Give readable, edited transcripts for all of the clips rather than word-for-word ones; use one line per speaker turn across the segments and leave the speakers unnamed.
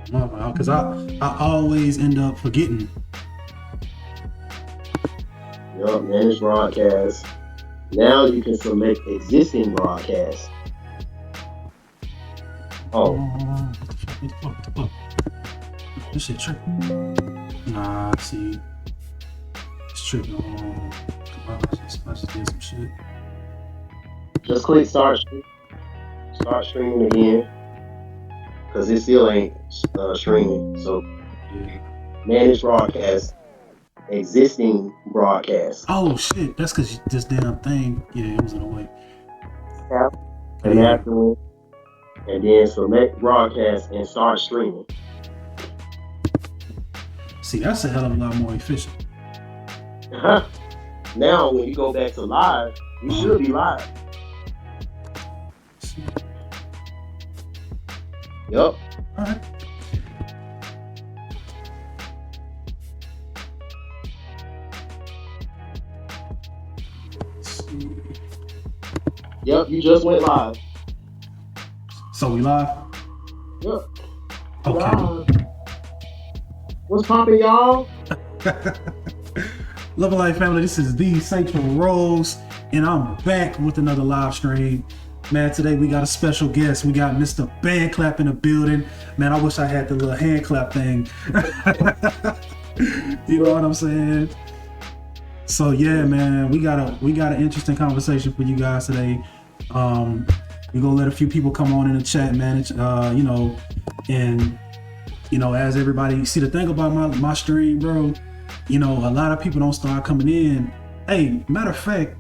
Because I always end up forgetting.
Yup, manage broadcast. Now you can select existing broadcast. Oh,
What the fuck? What the fuck? What the fuck? This shit tripping. Nah, see, it's tripping. I just did some shit.
just click start streaming again, because it still ain't streaming. So
Yeah.
manage broadcast, existing broadcast.
Oh shit, that's because this damn thing. Yeah, it was in the way.
Tap
Oh,
the
yeah.
master one, and then select broadcast and start streaming.
See, that's a hell of a lot more efficient.
Now, when you go back to live, you should be live.
See.
Yup.
All right. See.
Yep, you just went live.
So we live?
Yep.
Okay.
Live. What's poppin', y'all?
Love and Life family, this is the Satrilrose, and I'm back with another live stream. Man, today we got a special guest. We got Mr. Band Clap in the building. Man, I wish I had the little hand clap thing. You know what I'm saying? So yeah, man, we got an interesting conversation for you guys today. We're gonna let a few people come on in the chat, man. You know, and you know, as everybody see, the thing about my stream, bro, you know, a lot of people don't start coming in. Hey, matter of fact,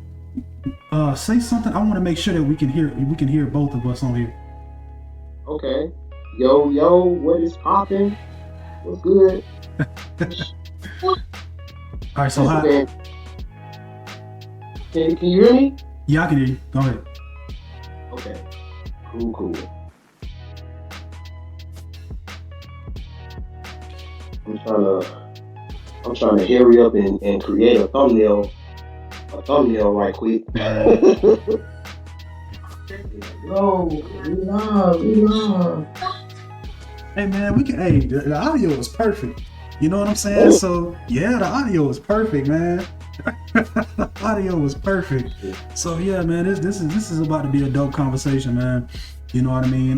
say something. I want to make sure that we can hear both of us on here.
Okay. Yo, what is poppin'? What's good?
All right, so hi.
Man. Can you hear me?
Yeah, I can hear you. Go ahead.
Okay. Cool. I'm trying to hurry up and create a thumbnail right quick. No, we live.
Hey man, the audio is perfect. You know what I'm saying? So yeah, the audio is perfect, man. The audio was perfect. So yeah, man, this is about to be a dope conversation, man. You know what I mean?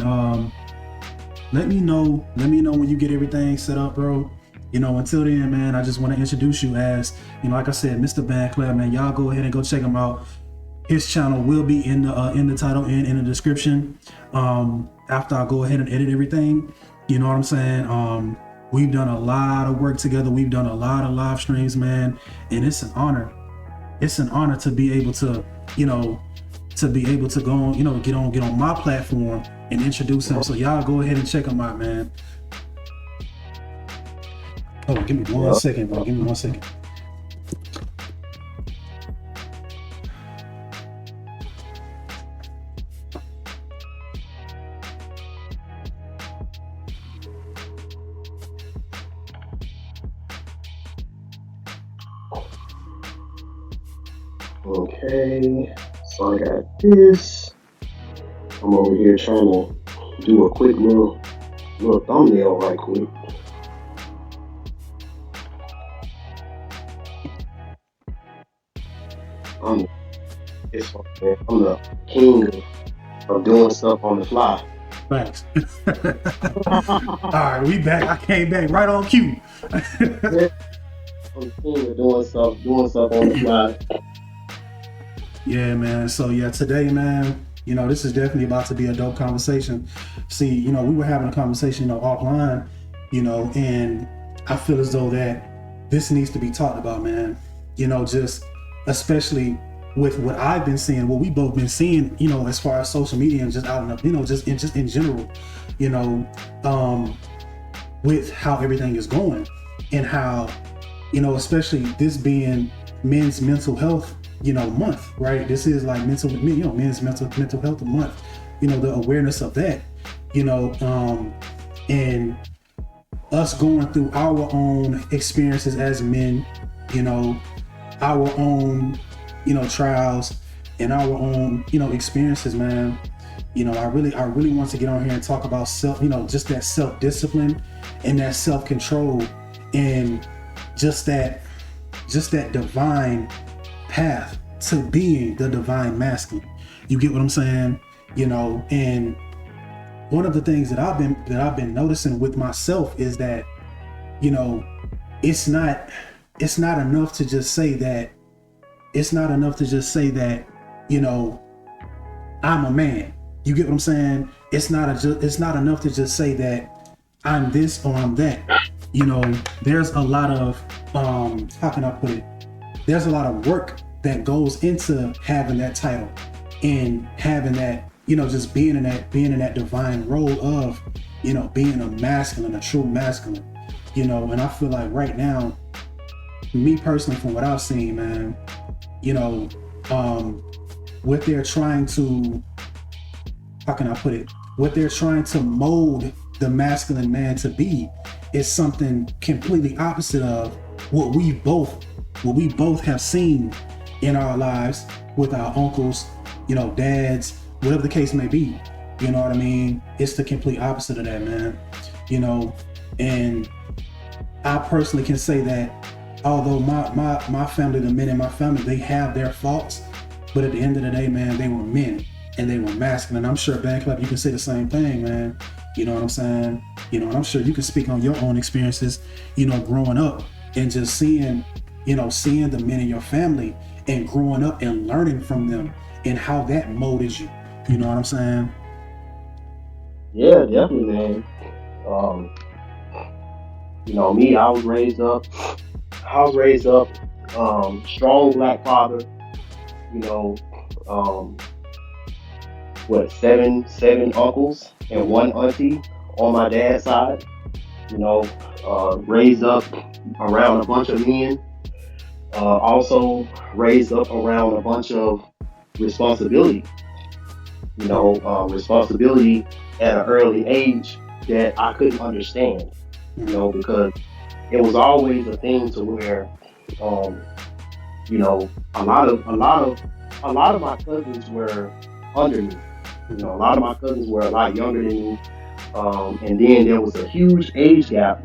Let me know when you get everything set up, bro. You know, until then, man, I just want to introduce you as, you know, like I said, Mr. Band Clap, man. Y'all go ahead and go check him out. His channel will be in the title and in the description. After I go ahead and edit everything, you know what I'm saying? We've done a lot of work together. We've done a lot of live streams, man, and it's an honor. It's an honor to be able to, you know, go on, you know, get on my platform and introduce him. So y'all go ahead and check him out, man. Oh, give me 1 second, bro. Give me 1 second.
Okay, so I got this. I'm over here trying to do a quick little thumbnail right quick. I'm the king of doing stuff on the fly.
Thanks. All right, we back. I came back right on cue.
I'm the king of doing stuff on the fly.
Yeah, man. So yeah, today, man, you know, this is definitely about to be a dope conversation. See, you know, we were having a conversation, you know, offline, you know, and I feel as though that this needs to be talked about, man. You know, just especially with what I've been seeing, what we both been seeing, you know, as far as social media and just out in the, you know, just in general, you know, with how everything is going and how, you know, especially this being men's mental health, you know, month, right? This is like men's mental health month, you know, the awareness of that, you know, and us going through our own experiences as men, you know, our own, you know, trials and our own, you know, experiences, man. I really want to get on here and talk about self, just that self-discipline and that self-control and just that divine path to being the divine masculine. You get what I'm saying? And one of the things that I've been noticing with myself is that, it's not enough to just say that, I'm a man. You get what I'm saying? It's not enough to just say that I'm this or I'm that. There's a lot of how can I put it? There's a lot of work that goes into having that title and having that, just being in that divine role of, being a masculine, a true masculine. And I feel like right now, me personally, from what I've seen, man, what they're trying to, how can I put it? What they're trying to mold the masculine man to be is something completely opposite of what we both have seen in our lives with our uncles, dads, whatever the case may be. You know what I mean? It's the complete opposite of that, man. And I personally can say that although my family, the men in my family, they have their faults, but at the end of the day, man, they were men and they were masculine. I'm sure, Band Club, you can say the same thing, man. You know what I'm saying? And I'm sure you can speak on your own experiences, growing up and just seeing the men in your family and growing up and learning from them and how that molded you. You know what I'm saying?
Yeah, definitely, man. Me, I was raised up, strong black father, you know, um, seven uncles and one auntie on my dad's side, raised up around a bunch of men, also raised up around a bunch of responsibility, responsibility at an early age that I couldn't understand, because it was always a thing to where, a lot of my cousins were under me. A lot of my cousins were a lot younger than me, and then there was a huge age gap.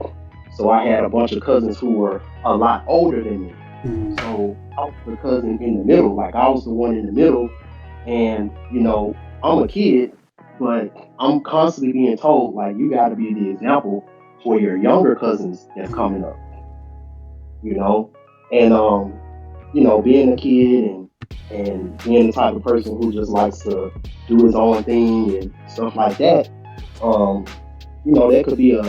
So I had a bunch of cousins who were a lot older than me. So I was the cousin in the middle, like I was the one in the middle, and I'm a kid, but I'm constantly being told like you got to be the example for your younger cousins that's coming up, and being a kid and being the type of person who just likes to do his own thing and stuff like that, that could be a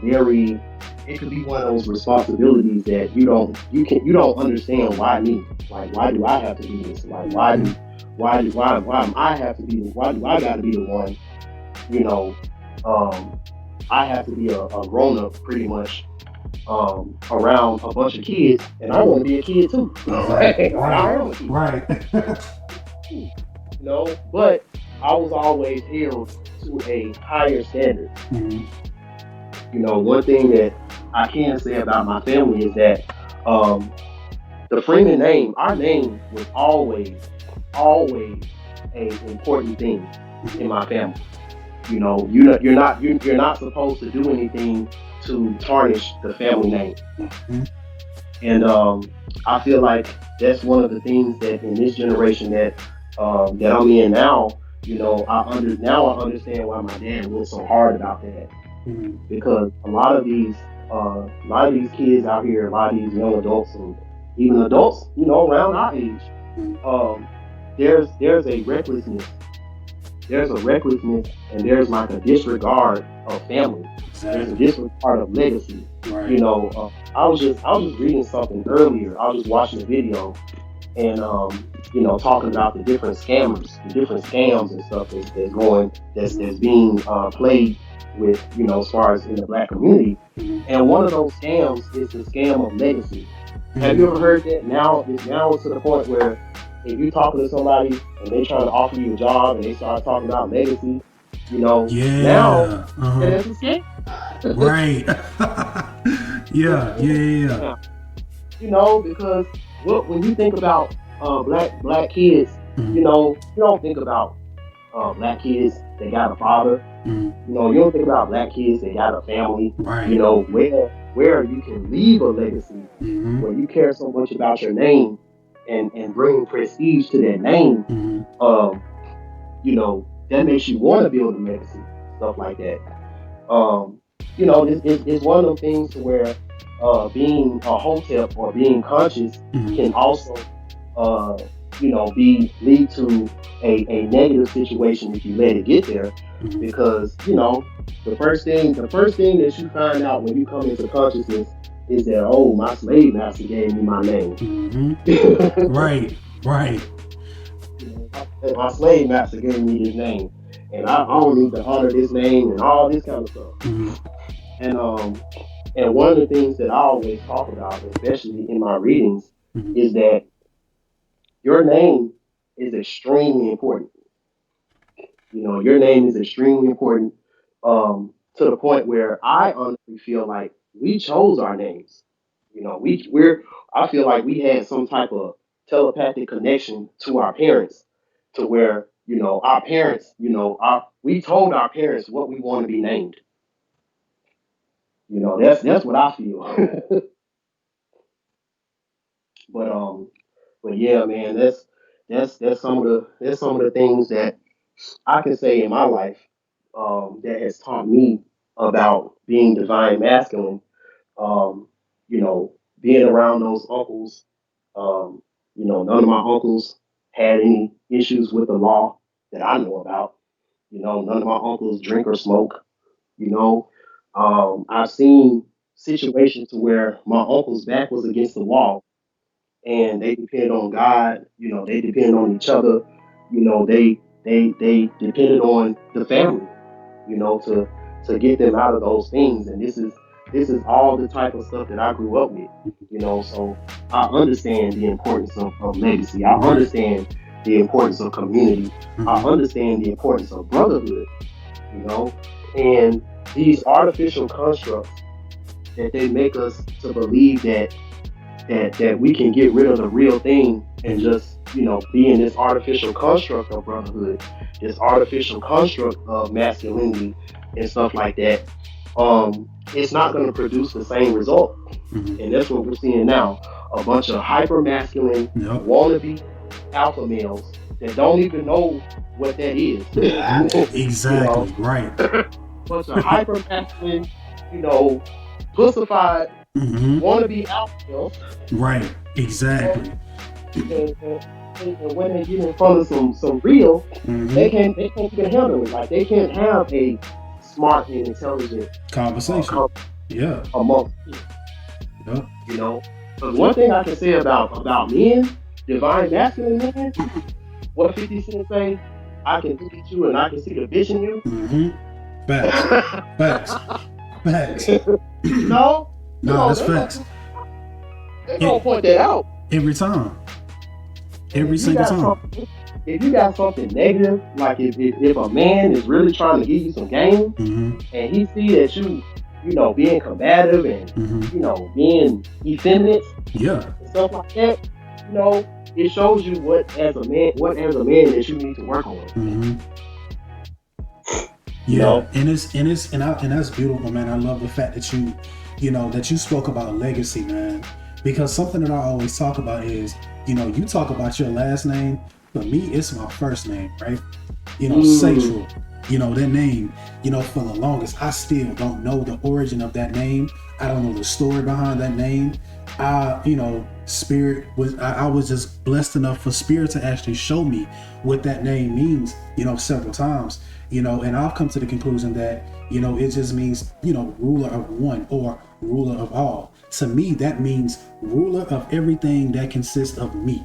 very, it could be one of those responsibilities that you don't understand. Why me? Like, why do I have to do this? Like, why am I have to be? Why do I got to be the one? I have to be a grown up pretty much around a bunch of kids, and I want to be a kid too.
Right.
I am a kid.
Right.
But I was always held to a higher standard.
Mm-hmm.
One thing that I can say about my family is that the Freeman name, our name was always a important thing in my family. You're not supposed to do anything to tarnish the family name.
Mm-hmm.
And I feel like that's one of the things that in this generation that I'm in now, I understand why my dad was so hard about that.
Mm-hmm.
Because a lot of these kids out here, a lot of these young adults and even adults, around our age, there's a recklessness. There's a recklessness and there's like a disregard of family.
Exactly.
There's a disregard of legacy.
Right.
I was just reading something earlier. I was just watching a video and talking about the different scammers, the different scams and stuff that's being played with, as far as in the black community.
Mm-hmm.
And one of those scams is the scam of legacy. Mm-hmm. Have you ever heard that? Now it's to the point where if you're talking to somebody and they trying to offer you a job and they start talking about legacy, now it's a scam.
Right. Yeah.
Because when you think about black kids,
mm-hmm.
You don't think about black kids that got a father.
Mm-hmm.
You don't think about black kids that got a family.
Right.
Where you can leave a legacy,
Mm-hmm.
where you care so much about your name and bring prestige to that name.
Mm-hmm.
Um, that makes you want to build a legacy, stuff like that. Um, it's one of them things to where being a hotep or being conscious
Mm-hmm.
can also uh, be lead to a negative situation if you let it get there.
Mm-hmm.
Because, the first thing that you find out when you come into consciousness is that, oh, my slave master gave me my name.
Mm-hmm. Right. Right.
My slave master gave me this name. And I don't need to honor this name and all this kind of stuff.
Mm-hmm.
And one of the things that I always talk about, especially in my readings,
Mm-hmm.
is that your name is extremely important. Your name is extremely important, to the point where I honestly feel like we chose our names. I feel like we had some type of telepathic connection to our parents, to where our parents, we told our parents what we want to be named. That's what I feel. But yeah, man, that's some of the things that I can say in my life, that has taught me about being divine masculine. Um, being around those uncles. Um, none of my uncles had any issues with the law that I know about. None of my uncles drink or smoke. You know, I've seen situations to where my uncle's back was against the wall and they depend on God. They depend on each other. They depended on the family. To get them out of those things. And this is all the type of stuff that I grew up with. So I understand the importance of legacy. I
Right.
understand the importance of community. I
Mm-hmm.
understand the importance of brotherhood. You know, and these artificial constructs that they make us to believe that we can get rid of the real thing and
Mm-hmm.
just be in this artificial construct of brotherhood, this artificial construct of masculinity and stuff like that. It's not going to produce the same result,
Mm-hmm.
and that's what we're seeing now: a bunch of hyper masculine
Yep.
wannabe alpha males that don't even know what that is.
Mm-hmm.
you know,
Exactly. Right.
bunch of hyper masculine, pussified
Mm-hmm.
wannabe alpha males.
Right. Exactly.
and, and, and when they get in front of some real,
Mm-hmm.
they can't even handle it. Like they can't have a smart and intelligent
Conversation.
conversation
Yeah.
amongst people.
Yep.
Because one thing I can say about men, divine masculine men, what 50 Cent say, I can look at you and I can see the bitch in you.
Mm-hmm. Facts. Facts. Facts.
no,
No, that's facts.
they gonna point that out
Every time. Every single time.
If you got something negative, like if a man is really trying to give you some game,
Mm-hmm.
and he see that being combative and
Mm-hmm.
being effeminate
Yeah.
and stuff like that, it shows you what as a man that you need to work on.
Mm-hmm.
You
Yeah,
know?
and that's beautiful, man. I love the fact that you spoke about legacy, man. Because something that I always talk about is, you talk about your last name. For me, it's my first name, right? Satrilrose. That name, for the longest, I still don't know the origin of that name. I don't know the story behind that name. Spirit I was just blessed enough for Spirit to actually show me what that name means, several times. And I've come to the conclusion that, it just means, ruler of one or ruler of all. To me, that means ruler of everything that consists of me.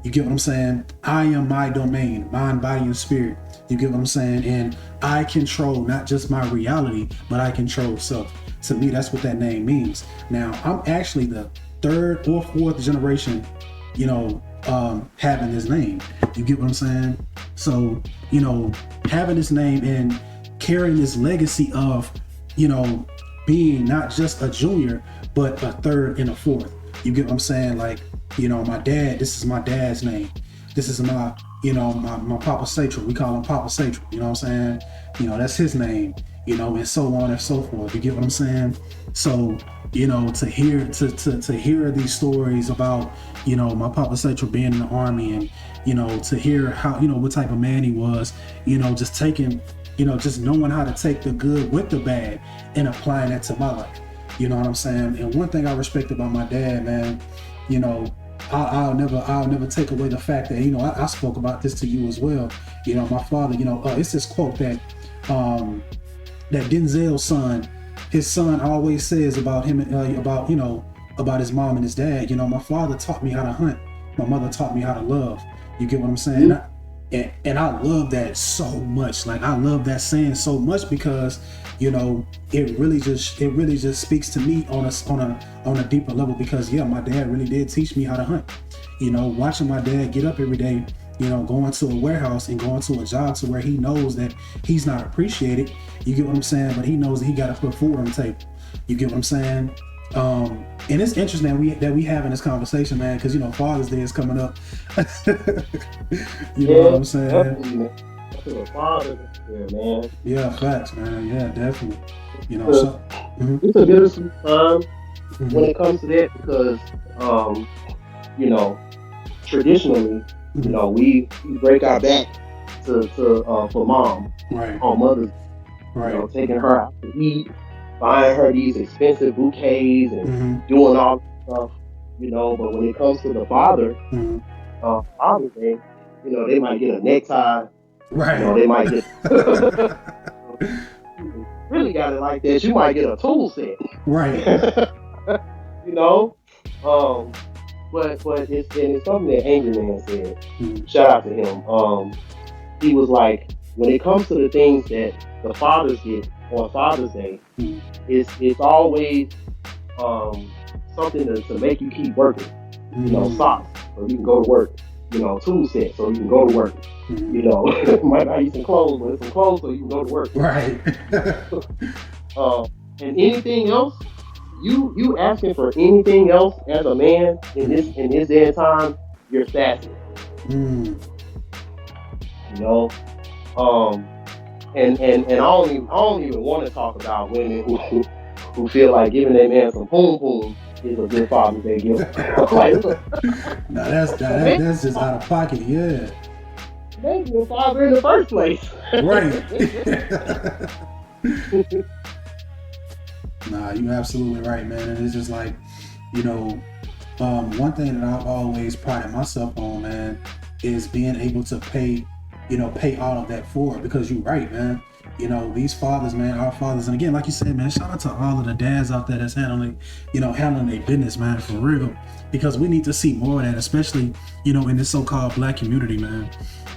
You get what I'm saying? I am my domain, mind, body, and spirit. You get what I'm saying? And I control not just my reality, but I control self. To me, that's what that name means. Now, I'm actually the third or fourth generation, having this name. You get what I'm saying? So, having this name and carrying this legacy of, being not just a junior, but a third and a fourth. You get what I'm saying? Like, my dad, this is my dad's name. This is my, my Papa Satrilrose, we call him Papa Satrilrose, you know what I'm saying? That's his name, and so on and so forth. You get what I'm saying? So, to hear these stories about, my Papa Satrilrose being in the army, and, to hear how, what type of man he was, just taking, just knowing how to take the good with the bad and applying that to my life. You know what I'm saying? And one thing I respect about my dad, man, I'll never take away the fact that, I spoke about this to you as well. My father, it's this quote that Denzel's son, his son always says about him, about his mom and his dad. My father taught me how to hunt. My mother taught me how to love. You get what I'm saying? Mm-hmm. And I love that so much. Like, I love that saying so much because, it really just speaks to me on a deeper level because, yeah, my dad really did teach me how to hunt. Watching my dad get up every day, going to a warehouse and going to a job to where he knows that he's not appreciated. You get what I'm saying? But he knows that he got to put food on the table. You get what I'm saying? And it's interesting that we having this conversation, man, because Father's Day is coming up. You know what I'm saying?
Definitely, Father's Day, man.
Yeah, facts, man. Yeah, definitely.
It's a bittersweet time when it comes to that because, traditionally, we break our back to for mom,
right,
on Mother's Day.
Right.
Taking her out to eat, buying her these expensive bouquets and doing all this stuff, but when it comes to the father, Father's Day, they might get a necktie,
right?
They might get really got it like that. You might get a tool set,
right?
But it's something that Angry Man said. Shout out to him. He was like, when it comes to the things that the fathers get on Father's Day, it's always something to make you keep working. Socks so you can go to work. Tool set so you can go to work. Might not eat some clothes, but it's some clothes so you can go to work.
Right.
And anything else, you asking for anything else as a man in this day and time, you're sassy. And I don't even want to talk about women who feel like giving their man some poom poom is a good Father's Day gift.
Now that's just out of pocket, yeah.
Maybe your father in the first place.
Right. Nah, you're absolutely right, man. And it's just like, one thing that I've always prided myself on, man, is being able to pay all of that forward because you're right, man. These fathers, man, our fathers, and again, like you said, man, shout out to all of the dads out there that's handling their business, man, for real. Because we need to see more of that, especially, in this so-called Black community, man.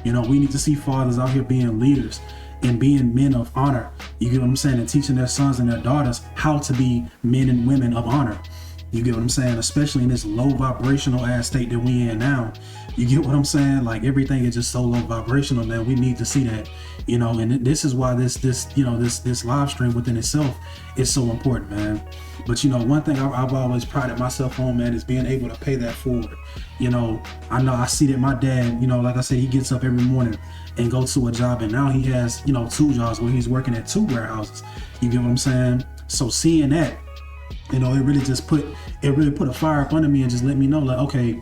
We need to see fathers out here being leaders and being men of honor. You get what I'm saying? And teaching their sons and their daughters how to be men and women of honor. You get what I'm saying? Especially in this low vibrational ass state that we in now. You get what I'm saying? Like, everything is just so low vibrational, man. We need to see that, and this is why this live stream within itself is so important, man. But one thing I've always prided myself on, man, is being able to pay that forward. I know I see that my dad, like I said, he gets up every morning and go to a job, and now he has, 2 jobs where he's working at 2 warehouses. You get what I'm saying? So seeing that, it really put a fire up under me and just let me know, like, okay,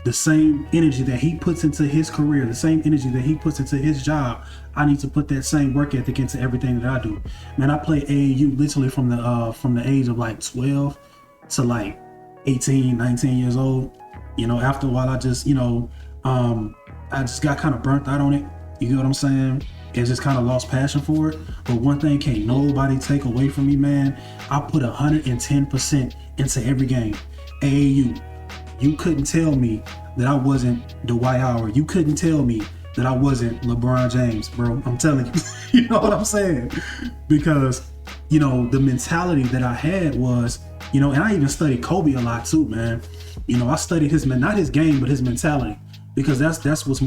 the same energy that he puts into his career, the same energy that he puts into his job, I need to put that same work ethic into everything that I do. Man, I play AAU literally from the age of like 12 to like 18, 19 years old. After a while, I just got kind of burnt out on it. You get what I'm saying? And just kind of lost passion for it. But one thing can't nobody take away from me, man. I put 110% into every game. AAU. You couldn't tell me that I wasn't Dwight Howard. You couldn't tell me that I wasn't LeBron James, bro. I'm telling you. You know what I'm saying? Because, the mentality that I had was, and I even studied Kobe a lot too, man. I studied not his game, but his mentality. Because that's what was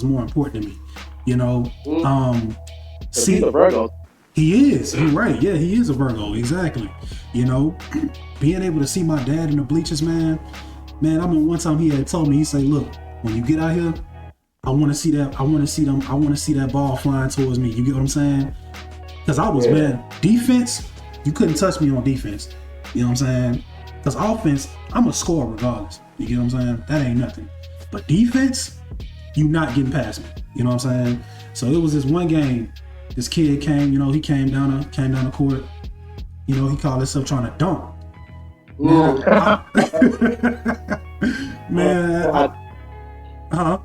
more important to me.
He's a Virgo.
He is. You're right. Yeah, he is a Virgo. Exactly. Being able to see my dad in the bleachers, man. I mean, one time he had told me, he said, look, when you get out here, I want to see that. I want to see them. I want to see that ball flying towards me. You get what I'm saying? Because I was, man, defense, you couldn't touch me on defense. You know what I'm saying? Because offense, I'm a scorer regardless. You get what I'm saying? That ain't nothing. But defense, you not getting past me. You know what I'm saying? So it was this one game. This kid came, you know, he came down the court. You know, he called himself trying to dunk. Man, huh?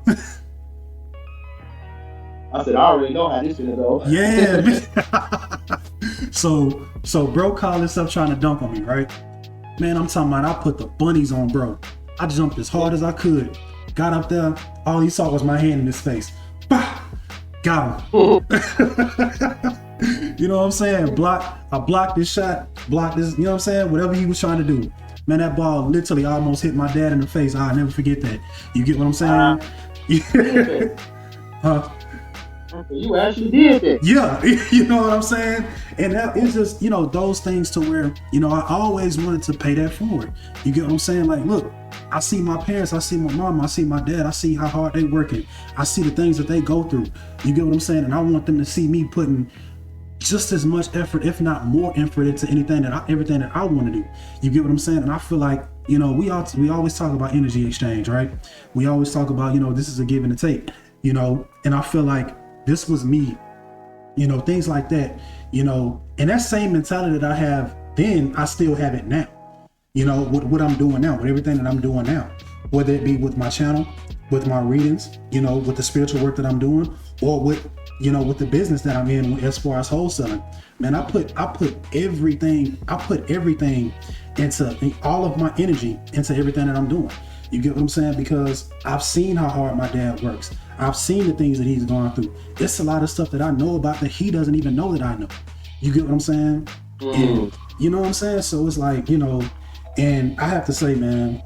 I said, I already know how this is gonna go.
Yeah. So bro called himself trying to dunk on me, right? Man, I'm talking about I put the bunnies on bro. I jumped as hard as I could. Got up there, all he saw was my hand in his face. Bah! Got him. You know what I'm saying? I blocked this shot, blocked this, you know what I'm saying? Whatever he was trying to do. Man, that ball literally almost hit my dad in the face. I'll never forget that. You get what I'm saying? Huh?
You actually did that.
Yeah, you know what I'm saying? And that is just, you know, those things to where, you know, I always wanted to pay that forward. You get what I'm saying? Like, look, I see my parents, I see my mom, I see my dad, I see how hard they working. I see the things that they go through. You get what I'm saying? And I want them to see me putting just as much effort, if not more effort, into everything that I want to do. You get what I'm saying? And I feel like, you know, we always talk about energy exchange, right? We always talk about, you know, this is a give and a take, you know, and I feel like this was me, you know, things like that, you know, and that same mentality that I have then, I still have it now, you know, with what I'm doing now, with everything that I'm doing now, whether it be with my channel, with my readings, you know, with the spiritual work that I'm doing, or with, you know, with the business that I'm in as far as wholesaling. Man, I put everything into all of my energy into everything that I'm doing. You get what I'm saying? Because I've seen how hard my dad works. I've seen the things that he's gone through. It's a lot of stuff that I know about that he doesn't even know that I know. You get what I'm saying? And you know what I'm saying? So it's like, you know, and I have to say, man,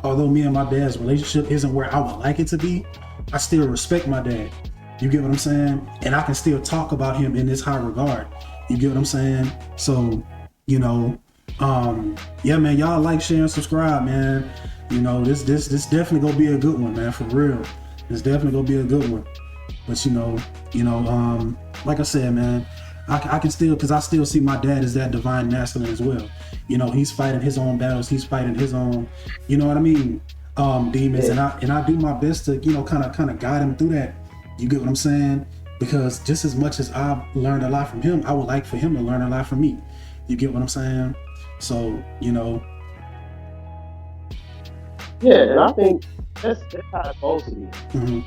although me and my dad's relationship isn't where I would like it to be, I still respect my dad. You get what I'm saying? And I can still talk about him in this high regard. You get what I'm saying? So, you know, yeah, man, y'all like, share, and subscribe, man. You know, this definitely gonna be a good one, man, for real. It's definitely gonna be a good one. But you know, like I said, man, I can still, because I still see my dad as that divine masculine as well. You know, he's fighting his own battles, he's fighting his own, you know what I mean, demons,
Yeah.
and I do my best to, you know, kind of guide him through that. You get what I'm saying? Because just as much as I've learned a lot from him, I would like for him to learn a lot from me. You get what I'm saying? So, you know.
Yeah, and I think that's how it's supposed to be.
Mm-hmm.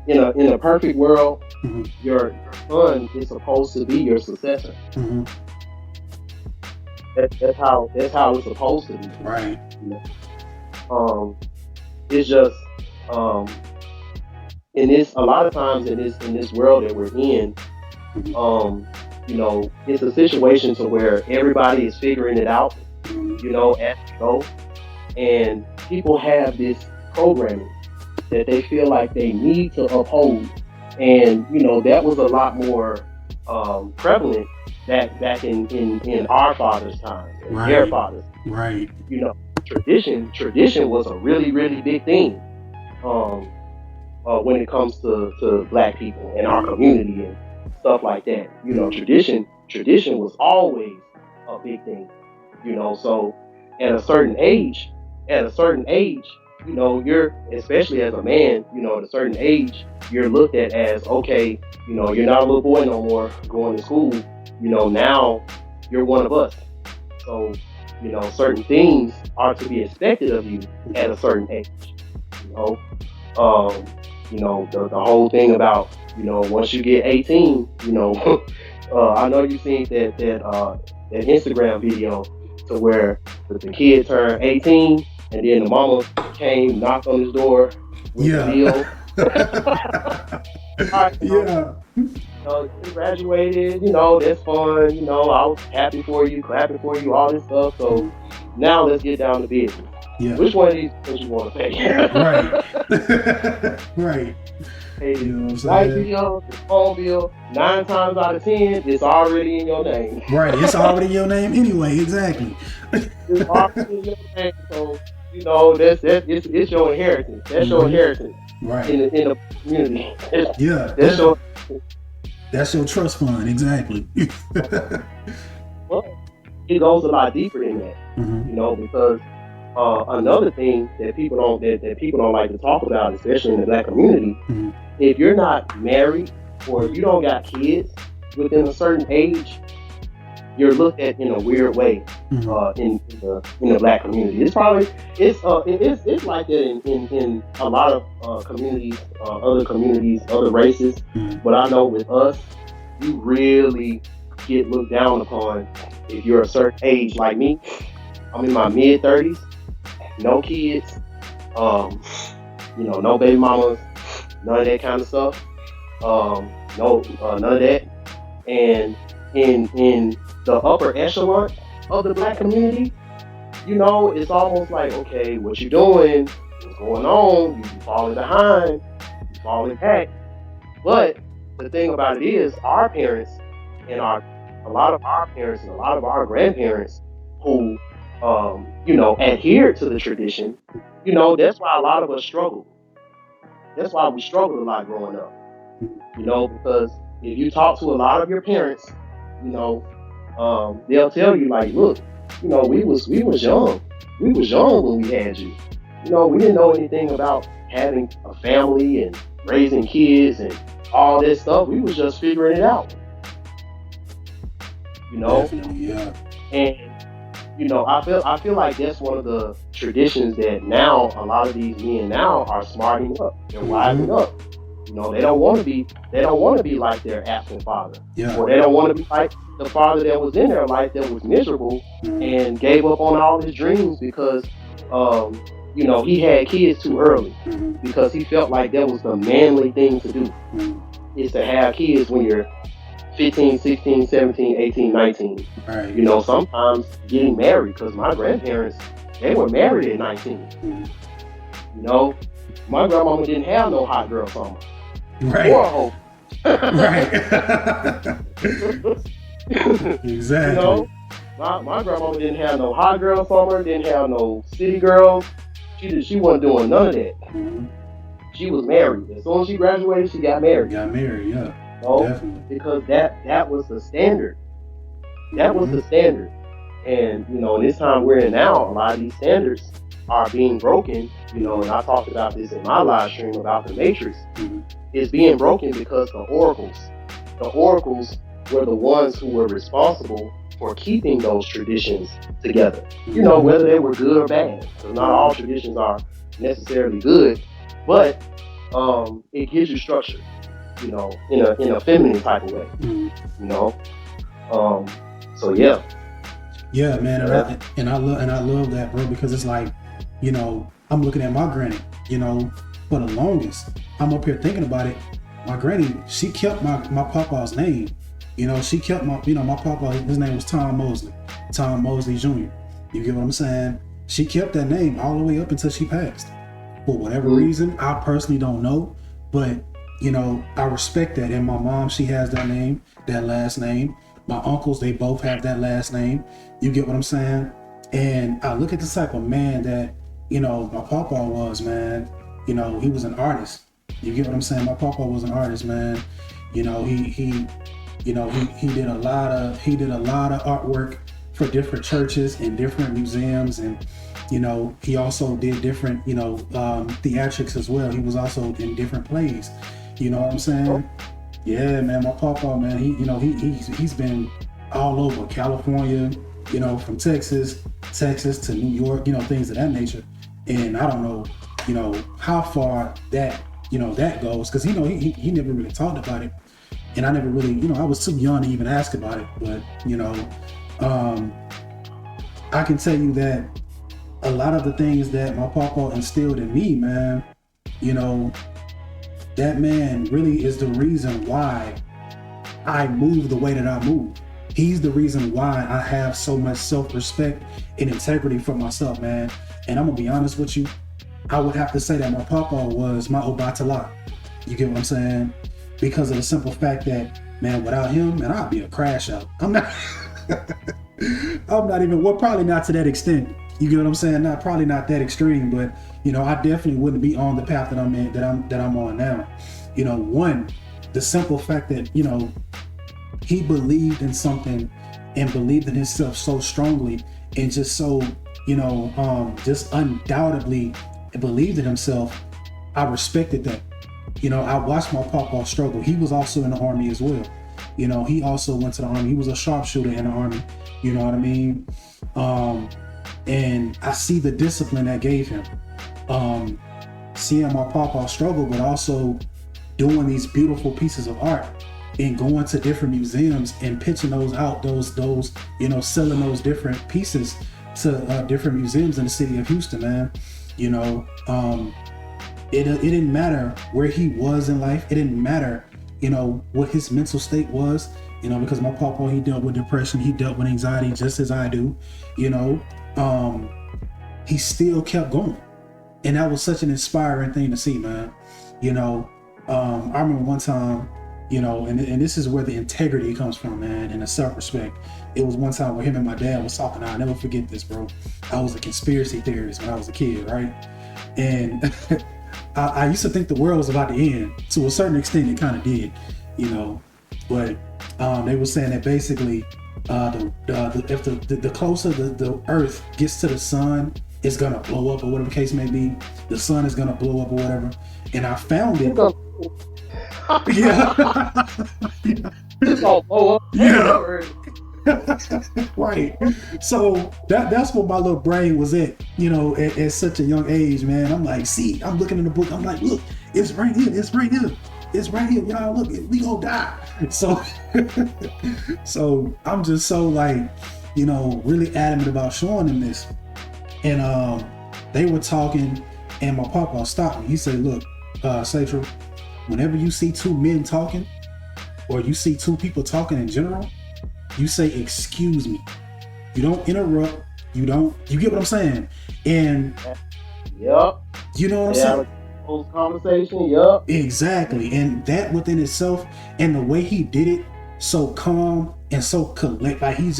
In a perfect world,
Mm-hmm.
your son is supposed to be your successor.
Mm-hmm.
That's how it's supposed to be.
Right.
You know? It's just in this, a lot of times in this world that we're in, you know, it's a situation to where everybody is figuring it out, you know, as we go, and people have this programming that they feel like they need to uphold, and you know, that was a lot more prevalent back in our father's time,
Right.
their fathers.
Right.
You know, tradition was a really, really big thing when it comes to black people in our community and stuff like that. You know, tradition was always a big thing. You know, so at a certain age, you know, you're, especially as a man, you know, at a certain age, you're looked at as, okay, you know, you're not a little boy no more going to school. You know, now you're one of us. So, you know, certain things are to be expected of you at a certain age. You know, the whole thing about, you know, once you get 18, you know, I know you've seen that Instagram video to where the kid turned 18 and then the mama came, knocked on his door with the bill. All right, you know, you graduated, you know, that's fun, you know, I was happy for you, clapping for you, all this stuff. So now let's get down to business.
Yeah.
Which one of these things you want to pay?
Right. Right.
Hey,
You know what I'm
light
saying?
bill, the phone bill, 9 times out of 10, it's already in your name.
Right. It's already your name anyway. Exactly.
It's already in your name. So You know, it's your inheritance. That's your
Hmm.
inheritance
Right.
in the community.
Yeah,
That's your.
that's your trust fund, exactly.
But it goes a lot deeper than that.
Hmm.
You know, because another thing that people don't like to talk about, especially in the black community,
Hmm.
if you're not married or if you don't got kids within a certain age, you're looked at in a weird way
Hmm.
in the black community. It's probably it's like that in a lot of communities, other races.
Hmm.
But I know with us, you really get looked down upon if you're a certain age like me. I'm in my mid 30s, no kids, um, no baby mamas, none of that kind of stuff. No, none of that. And in the upper echelon of the black community, it's almost like, okay, what you doing? What's going on? You falling behind, you falling back. But the thing about it is, our parents and a lot of our parents and a lot of our grandparents who, adhered to the tradition, that's why a lot of us struggle. That's why we struggled a lot growing up, because if you talk to a lot of your parents, you know, they'll tell you like, look, we was young. We was young when we had you. We didn't know anything about having a family and raising kids and all this stuff. We was just figuring it out, you know.
Definitely, yeah.
And I feel like that's one of the traditions that now a lot of these men now are smarting up. They're wising
Hmm.
up. They don't want to be like their absent father,
Yeah.
or they don't want to be like the father that was in their life that was miserable
Hmm.
and gave up on all his dreams because um, he had kids too early
Hmm.
because he felt like that was the manly thing to do,
Hmm.
is to have kids when you're 15, 16, 17, 18, 19.
Right.
Sometimes getting married, because my grandparents, they were married at 19.
Hmm.
You know, my grandmama didn't have no hot girl summer or
Right.
a hoe.
Right.
you
Exactly.
know, my grandmama didn't have no hot girl summer, didn't have no city girls. She wasn't doing none of that.
Hmm.
She was married. As soon as she graduated, she got married.
Got married, yeah.
No,
Definitely.
because that was the standard. That was
Hmm.
the standard. And in this time we're in now, a lot of these standards are being broken. And I talked about this in my live stream about the Matrix.
Hmm.
It's being broken because the oracles were the ones who were responsible for keeping those traditions together.
Hmm.
Whether they were good or bad, because not all traditions are necessarily good, but it gives you structure. In a feminine type of way.
Hmm.
You know, um, so yeah,
Yeah, man, and
that's
I love that, bro, because it's like, I'm looking at my granny, for the longest. I'm up here thinking about it. My granny, she kept my papa's name. She kept my papa, his name was Tom Mosley. Tom Mosley Jr. You get what I'm saying? She kept that name all the way up until she passed. For whatever
mm,
reason, I personally don't know, but I respect that. And my mom, she has that name, that last name. My uncles, they both have that last name. You get what I'm saying? And I look at the type of man that, my papa was, man. He was an artist. You get what I'm saying? My papa was an artist, man. He did a lot of artwork for different churches and different museums, and he also did different theatrics as well. He was also in different plays. You know what I'm
oh,
saying? Yeah, man. My papa, man. He's been all over California. From Texas to New York. Things of that nature. And I don't know, how far that goes, because he never really talked about it, and I never really, I was too young to even ask about it. But um, I can tell you that a lot of the things that my papa instilled in me, man, you know, that man really is the reason why I move the way that I move. He's the reason why I have so much self-respect and integrity for myself, man. And I'm gonna be honest with you, I would have to say that my papa was my Obatala. You get what I'm saying? Because of the simple fact that, man, without him, man, I'd be a crash out. I'm not I'm not even, well, probably not to that extent. You get what I'm saying? Not probably not that extreme, but you know, I definitely wouldn't be on the path that I'm in, that I'm on now. You know, one, the simple fact that, you know, he believed in something and believed in himself so strongly and just so, you know, just undoubtedly believed in himself. I respected that. You know, I watched my papa struggle. He was also in the army as well. You know, he also went to the army. He was a sharpshooter in the army. You know what I mean? And I see the discipline that gave him. Seeing my papa struggle, but also doing these beautiful pieces of art and going to different museums and pitching those out, those, you know, selling those different pieces to different museums in the city of Houston, man. You know, it didn't matter where he was in life. It didn't matter, you know, what his mental state was, you know, because my papa, he dealt with depression. He dealt with anxiety just as I do, you know. He still kept going. And that was such an inspiring thing to see, man. You know, I remember one time, you know, and this is where the integrity comes from, man, and the self-respect. It was one time where him and my dad was talking. I'll never forget this, bro. I was a conspiracy theorist when I was a kid, right? And I used to think the world was about to end. To a certain extent, it kind of did, you know. But they were saying that basically, if the closer the Earth gets to the sun, it's gonna blow up, or whatever the case may be. The sun is gonna blow up, or whatever. And I found it. Yeah.
It's gonna blow up.
Yeah. Right. So that's what my little brain was at, you know, at such a young age, man. I'm like, see, I'm looking in the book. I'm like, look, it's right here. It's right here. It's right here. Y'all, look, we gonna die. So, so I'm just so like, you know, really adamant about showing them this. And they were talking, and my papa stopped me. He said, look, Satrilrose, whenever you see two men talking, or you see two people talking in general, you say, excuse me. You don't interrupt. You get what I'm saying? And
yep.
You know what I'm saying?
Whole conversation, yep.
Exactly. And that within itself, and the way he did it, so calm and so collect, like he was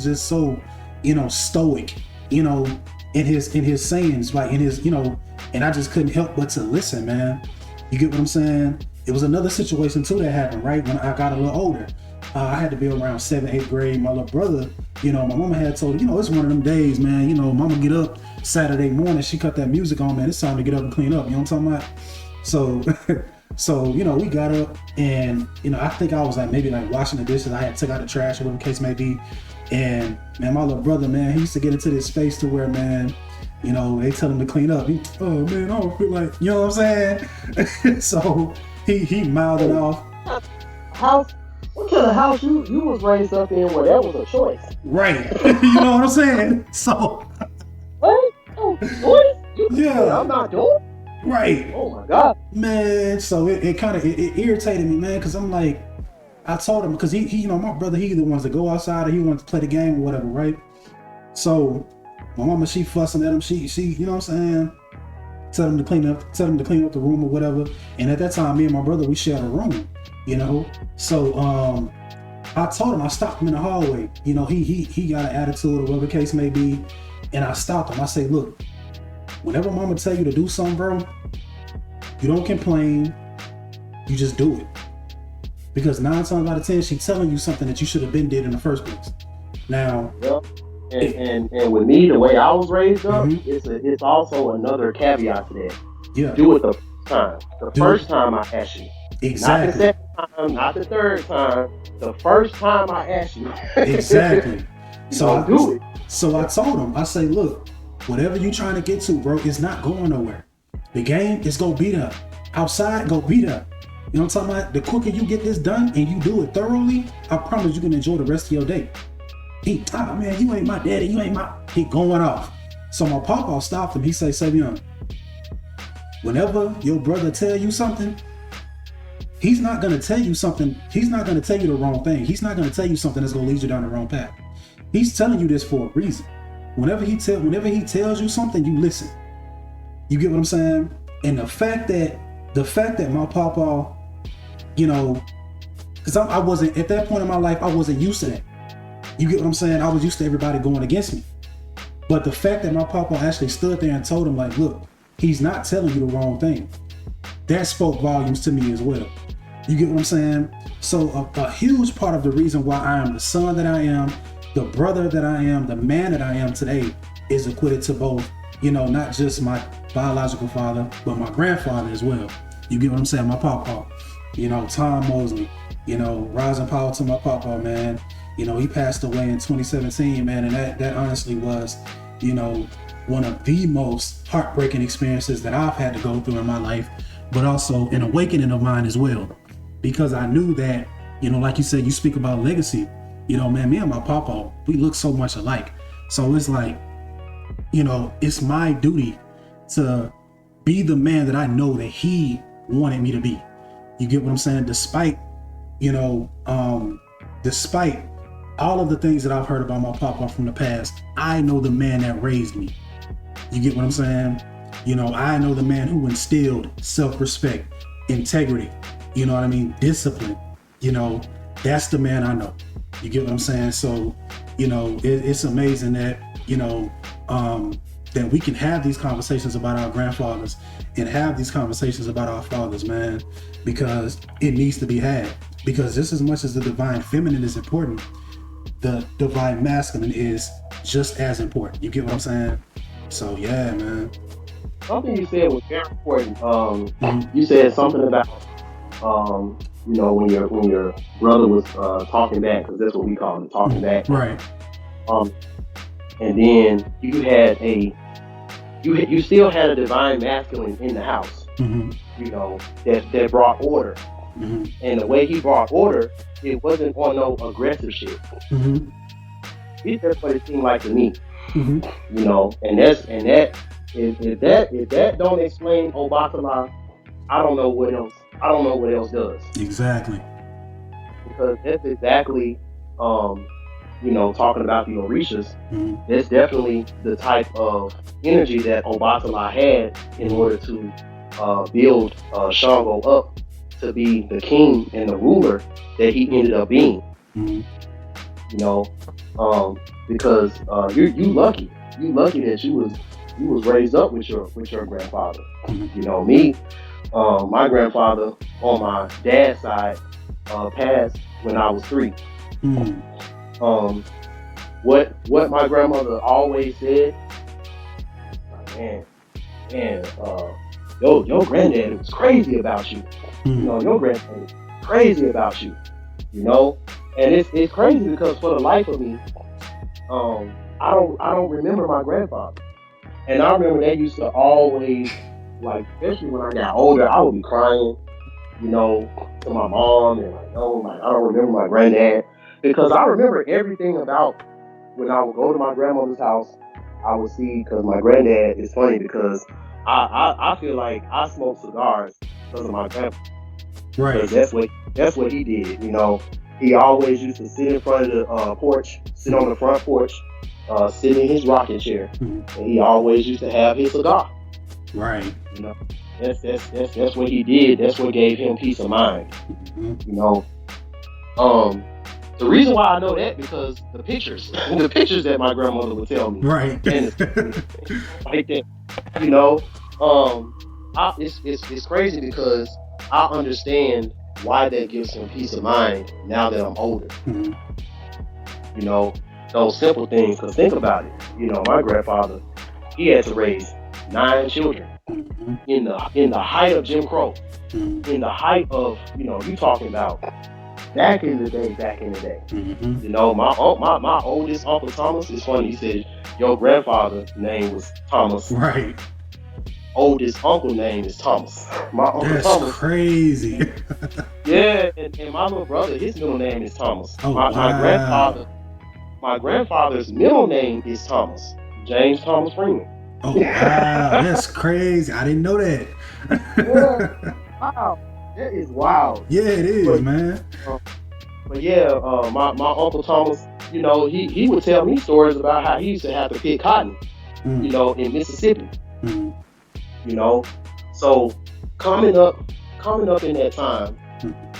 just so, you know, stoic, you know, in his sayings, like in his, you know, and I just couldn't help but to listen, man. You get what I'm saying? It was another situation too that happened, right? When I got a little older. I had to be around 7th, 8th grade. My little brother, you know, my mama had told her, you know, it's one of them days, man. You know, mama get up Saturday morning, she cut that music on, man. It's time to get up and clean up. You know what I'm talking about? So, you know, we got up, and, you know, I think I was like maybe like washing the dishes. I had took out the trash, or whatever the case may be. And man, my little brother, man, he used to get into this space to where, man, you know, they tell him to clean up. Oh man, I don't feel like, you know what I'm saying? So he mouthed it off.
What kind of house you was raised up in where that was a choice?
Right. You know what I'm saying? So
what? Oh, choice?
Yeah.
I'm not doing.
Right.
Oh my God.
Man, so it kind of irritated me, man, because I'm like, I told him, because he, you know, my brother, he either wants to go outside or he wants to play the game or whatever, right? So my mama, she fussing at him, she, you know what I'm saying? Tell him to clean up the room or whatever. And at that time, me and my brother, we shared a room, you know? So I told him, I stopped him in the hallway. You know, he got an attitude or whatever the case may be. And I stopped him. I say, look, whenever mama tell you to do something, bro, you don't complain, you just do it. Because 9 times out of 10, she's telling you something that you should have been did in the first place. Now,
yep. And with me, the way I was raised up, it's also another caveat to that.
Yeah.
Do it the first time. The first time I ask you.
Exactly.
Not the second time, not the third time. The first time I ask you.
Exactly. So
do it.
So I told him, I say, look, whatever you trying to get to, bro, it's not going nowhere. The game is gonna be there. Outside, go be there. You know what I'm talking about? The quicker you get this done and you do it thoroughly, I promise you can enjoy the rest of your day. Man, you ain't my daddy, he going off. So my papa stopped him. He say, Savion, whenever your brother tell you something, he's not gonna tell you something, he's not gonna tell you the wrong thing. He's not gonna tell you something that's gonna lead you down the wrong path. He's telling you this for a reason. Whenever he tells you something, you listen. You get what I'm saying? And the fact that my papa, you know, because I wasn't, at that point in my life, I wasn't used to that. You get what I'm saying? I was used to everybody going against me. But the fact that my papa actually stood there and told him, like, look, he's not telling you the wrong thing, that spoke volumes to me as well. You get what I'm saying? So a huge part of the reason why I am the son that I am, the brother that I am, the man that I am today is acquitted to both, you know, not just my biological father, but my grandfather as well. You get what I'm saying? My papa, you know, Tom Mosley, you know, rising power to my papa, man. You know, he passed away in 2017, man, and that honestly was, you know, one of the most heartbreaking experiences that I've had to go through in my life, but also an awakening of mine as well. Because I knew that, you know, like you said, you speak about legacy, you know, man, me and my papa, we look so much alike. So it's like, you know, it's my duty to be the man that I know that he wanted me to be. You get what I'm saying? Despite, you know, despite all of the things that I've heard about my papa from the past, I know the man that raised me. You get what I'm saying? You know, I know the man who instilled self-respect, integrity, you know what I mean? Discipline, you know, that's the man I know. You get what I'm saying? So, you know, it's amazing that, you know, that we can have these conversations about our grandfathers and have these conversations about our fathers, man, because it needs to be had. Because just as much as the divine feminine is important, the divine masculine is just as important. You get what I'm saying? So yeah, man.
Something you said was very important. You said something about you know, when your brother was talking back, because that's what we call him, talking back.
Right.
And then you still had a divine masculine in the house. You know, that brought order. And the way he brought order, it wasn't on no aggressive shit. It's just what it seemed like to me. You know, and that if that don't explain Obatala, I don't know what else does.
Exactly.
Because that's exactly you know, talking about the Orishas, that's definitely the type of energy that Obatala had in order to build Shango up to be the king and the ruler that he ended up being. You know, because you lucky that you was raised up with your grandfather. You know, me, my grandfather on my dad's side passed when I was 3. What my grandmother always said, your granddad was crazy about you. You know, your granddad was crazy about you. You know, and it's crazy because for the life of me, I don't remember my grandfather, and I remember they used to always, like, especially when I got older, I would be crying, you know, to my mom and like, oh my, I don't remember my granddad, because I remember everything about when I would go to my grandmother's house. I would see, because my granddad is funny because I feel like I smoke cigars because of my grandpa.
Right.
Because that's what he did. You know, he always used to sit in front of the porch, sit on the front porch, sit in his rocking chair, and he always used to have his cigar.
Right.
You know, that's what he did. That's what gave him peace of mind. You know, the reason why I know that because the pictures that my grandmother would tell me,
right,
and like that. You know, it's crazy because I understand why that gives him peace of mind now that I'm older. You know, those simple things. Because think about it. You know, my grandfather, he had to raise 9 children in the height of Jim Crow, in the height of, you know, you talking about back in the day. You know, my oldest Uncle Thomas, it's funny, he said your grandfather's name was Thomas.
Right.
Oldest uncle name is Thomas. My Uncle
That's
Thomas.
Crazy.
Yeah, and my little brother, his middle name is Thomas.
Oh,
My grandfather's middle name is Thomas. James Thomas Freeman.
Oh wow, that's crazy. I didn't know that.
Yeah. Wow. That is wild.
Yeah, it is, man.
But yeah, my Uncle Thomas, you know, he would tell me stories about how he used to have to pick cotton, you know, in Mississippi. You know, so coming up in that time,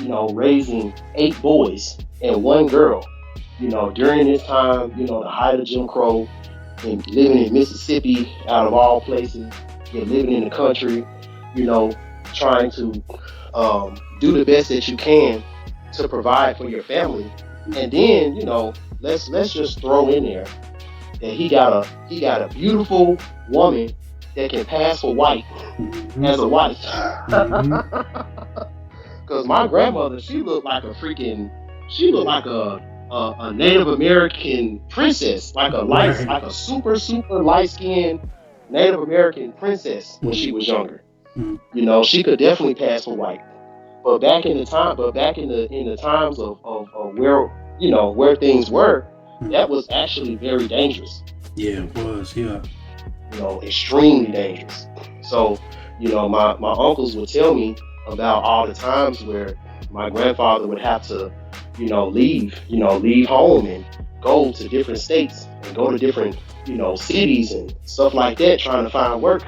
you know, raising 8 boys and 1 girl, you know, during this time, you know, the height of Jim Crow, and living in Mississippi out of all places. You're living in the country, you know, trying to do the best that you can to provide for your family. And then, let's just throw in there that he got a beautiful woman that can pass for white as a wife. Because my grandmother, she looked like a Native American princess, like a super super light skinned Native American princess when she was younger. She could definitely pass for white. But back in the times of where where things were, that was actually very dangerous.
Yeah, it was. Yeah.
Extremely dangerous. So, my uncles would tell me about all the times where my grandfather would have to, leave home and go to different states and go to different, cities and stuff like that, trying to find work.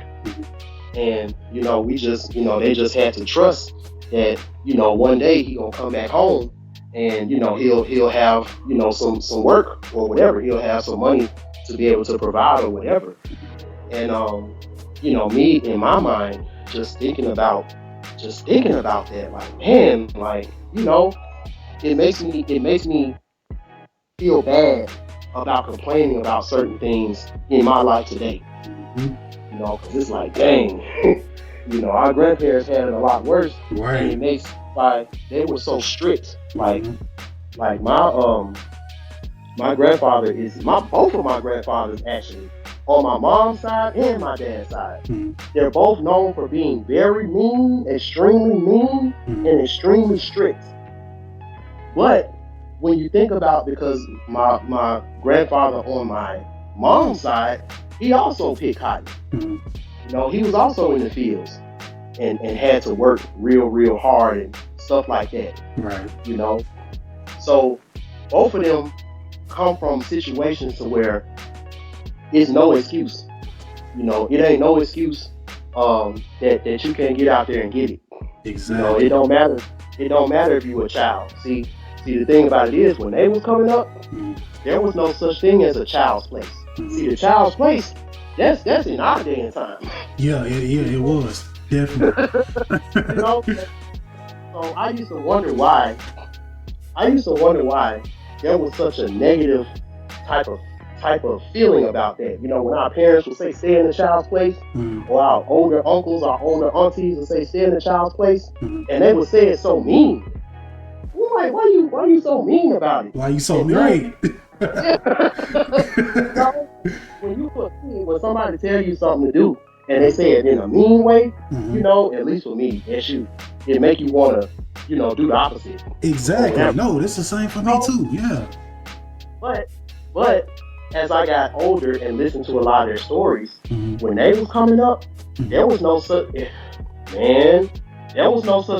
And, they just had to trust that, one day he gonna come back home and, he'll have, some work or whatever. He'll have some money to be able to provide or whatever. And me in my mind, just thinking about that, like, man, like, it makes me feel bad about complaining about certain things in my life today. Because it's like, dang, our grandparents had it a lot worse.
Right.
And it makes why they were so strict. Like my grandfather both of my grandfathers actually, on my mom's side and my dad's side, they're both known for being very mean, extremely mean, and extremely strict. But when you think about, because my grandfather on my mom's side, he also picked cotton. He was also in the fields and had to work real hard and stuff like that.
Right.
So both of them come from situations to where it's no excuse. It ain't no excuse that you can't get out there and get it.
Exactly.
It don't matter. It don't matter if you a child. See, the thing about it is, when they was coming up, there was no such thing as a child's place. See, the child's place, that's in our day and time.
Yeah, it was definitely.
So I used to wonder why there was such a negative type of feeling about that. When our parents would say stay in the child's place, or our older uncles, our older aunties would say stay in the child's place, and they would say it so mean. We're like, why you so mean about it?
Why you so mean?
When somebody tell you something to do and they say it in a mean way, at least for me, it make you want to, do the opposite.
Exactly. No, it's the same for me too. Yeah.
But as I got older and listened to a lot of their stories, when they was coming up, there was no such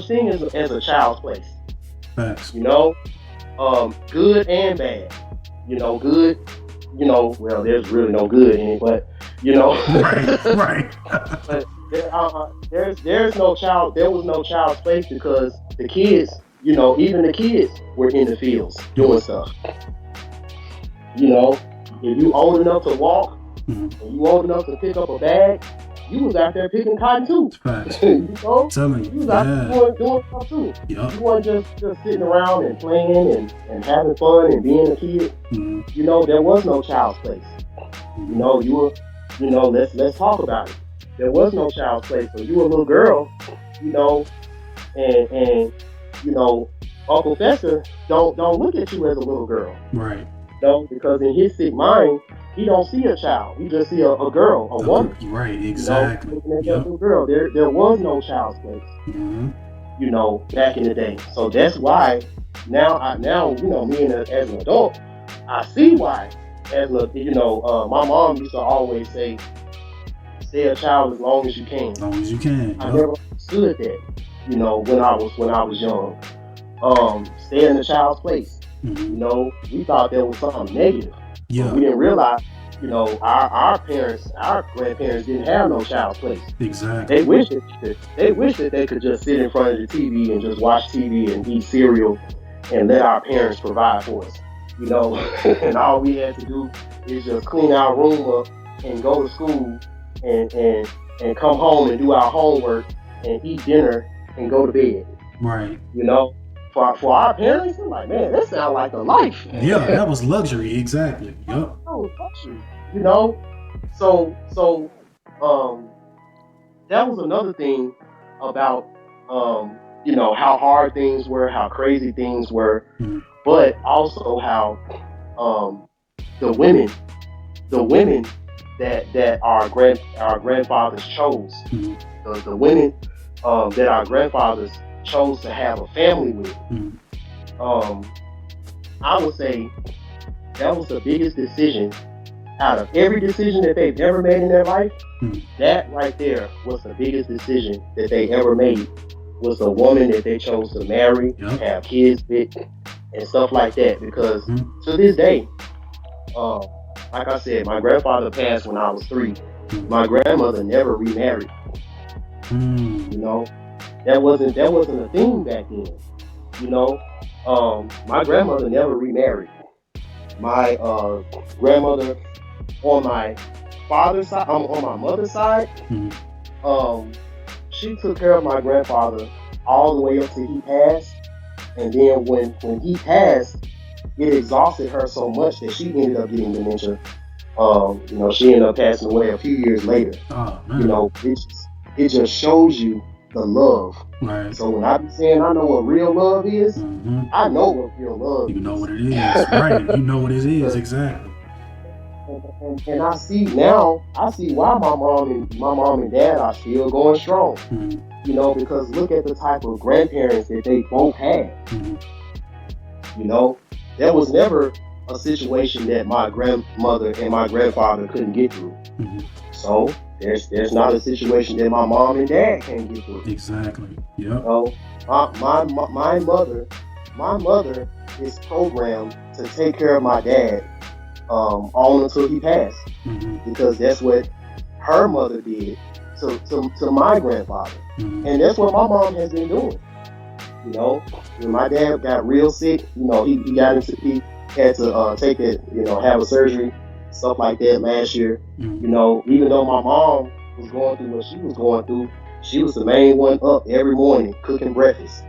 thing as a child's place.
Facts.
Good and bad. Good. Well, there's really no good in it, but
right.
But there was no child's place, because the kids, even the kids were in the fields doing stuff. If you old enough to walk, and you old enough to pick up a bag, you was out there picking cotton too.
Facts.
You
Telling you.
was out there doing stuff too.
Yep.
You wasn't just sitting around and playing and having fun and being a kid. There was no child's place. You were, let's talk about it. There was no child's place. So you were a little girl, and Uncle Fester don't look at you as a little girl.
Right.
Because in his sick mind, he don't see a child. He just see a girl, a woman.
Right, exactly.
Looking at that little girl. There was no child's place. Back in the day. So that's why now me as an adult, I see why. As my mom used to always say, stay a child as long as you can.
As long as you can.
I never understood that. When I was young. Stay in the child's place. We thought there was something negative.
Yeah.
We didn't realize, our parents, our grandparents didn't have no child's place.
Exactly.
They wish that they could just sit in front of the TV and just watch TV and eat cereal and let our parents provide for us. you know, and all we had to do is just clean our room up and go to school and come home and do our homework and eat dinner and go to bed.
Right.
You know, for our parents, they're like, man, that sounds like a life.
Yeah, that was luxury. Exactly. Yep.
That was luxury. You know, so that was another thing about you know, how hard things were, how crazy things were, but also how the women the women that our grandfathers chose, the women that our grandfathers chose to have a family with. I would say that was the biggest decision out of every decision that they've ever made in their life. That right there was the biggest decision that they ever made. Was the woman that they chose to marry, have kids with, and stuff like that. Because to this day, like I said, my grandfather passed when I was 3. My grandmother never remarried. You know, that wasn't a thing back then. You know, my grandmother never remarried. My grandmother on my father's side, on my mother's side, she took care of my grandfather all the way up till he passed. And then when he passed, it exhausted her so much that she ended up getting dementia. You know, she ended up passing away a few years later. You know, it just shows you the love. Right. So when I be saying I know what real love is, I know what real love is.
You know what it is, right? You know what it is, exactly.
And I see now, why my mom and dad are still going strong. You know, because look at the type of grandparents that they both had. You know, there was never a situation that my grandmother and my grandfather couldn't get through. So there's not a situation that my mom and dad can't get through.
Exactly. Yeah.
You know, my mother is programmed to take care of my dad on until he passed, because that's what her mother did to my grandfather, and that's what my mom has been doing. You know, when my dad got real sick, you know, he had to take it, you know, have a surgery, stuff like that last year. You know, even though my mom was going through what she was going through, she was the main one up every morning cooking breakfast.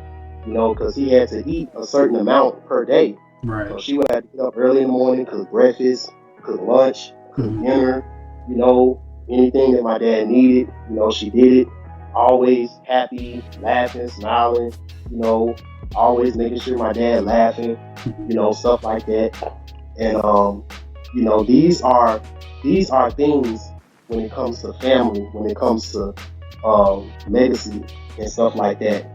You know, because he had to eat a certain amount per day. Right. So she would have to get up early in the morning, cook breakfast, cook lunch, cook dinner, you know, anything that my dad needed, you know, she did it. Always happy, laughing, smiling, you know, always making sure my dad laughing, you know, stuff like that. And you know, these are things when it comes to family, when it comes to legacy and stuff like that.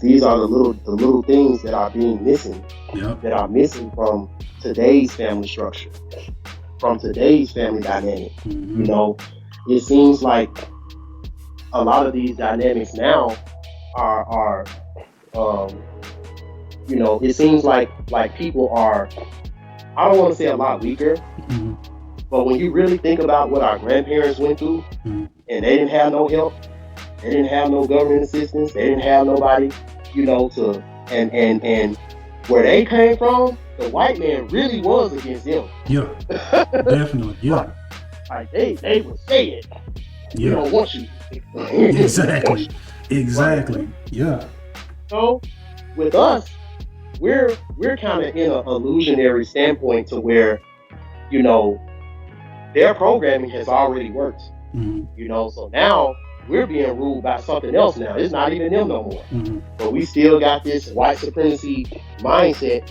These are the little things that are being missing, that are missing from today's family structure, from today's family dynamic. You know, it seems like a lot of these dynamics now are you know, it seems like people are, I don't want to say a lot weaker, but when you really think about what our grandparents went through, and they didn't have no help, they didn't have no government assistance, they didn't have nobody, you know, to and where they came from, the white man really was against them. Yeah,
definitely. Yeah,
like they would say it. We don't want you.
Exactly. Yeah.
So with us, we're kind of in an illusionary standpoint to where, you know, their programming has already worked. You know, so now we're being ruled by something else now. It's not even them no more. But we still got this white supremacy mindset,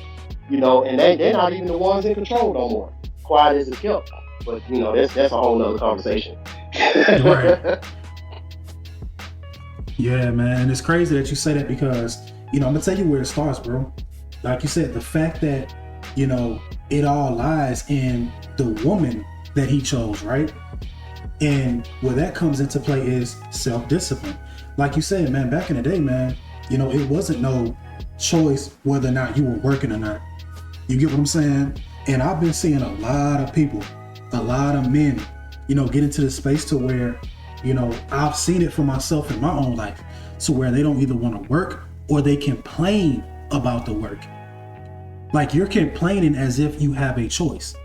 you know, and they're not even the ones in control no more. Quiet as it's kept. But, you know, that's a whole nother conversation.
Right. Yeah, man. It's crazy that you say that because, you know, I'm going to tell you where it starts, bro. Like you said, the fact that, you know, it all lies in the woman that he chose, right? And where that comes into play is self-discipline. Like you said, man, back in the day, man, you know, it wasn't no choice whether or not you were working or not. You get what I'm saying? And I've been seeing a lot of people, a lot of men, you know, get into the space to where, you know, I've seen it for myself in my own life, to where they don't either want to work or they complain about the work. Like you're complaining as if you have a choice.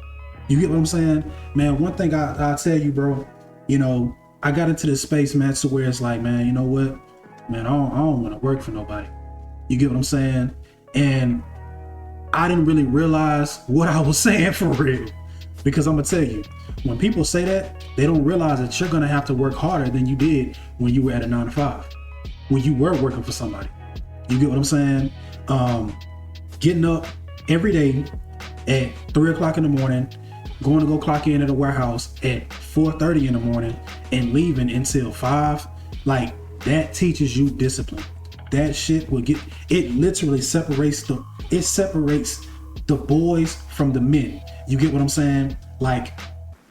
You get what I'm saying? Man, one thing I'll tell you, bro, you know, I got into this space, man, to where it's like, man, you know what? Man, I don't want to work for nobody. You get what I'm saying? And I didn't really realize what I was saying for real. Because I'm going to tell you, when people say that, they don't realize that you're going to have to work harder than you did when you were at a 9 to 5, when you were working for somebody. You get what I'm saying? Getting up every day at 3 o'clock in the morning, going to go clock in at a warehouse at 4:30 in the morning and leaving until 5, like that teaches you discipline. That shit will get, it literally separates the boys from the men. You get what I'm saying? Like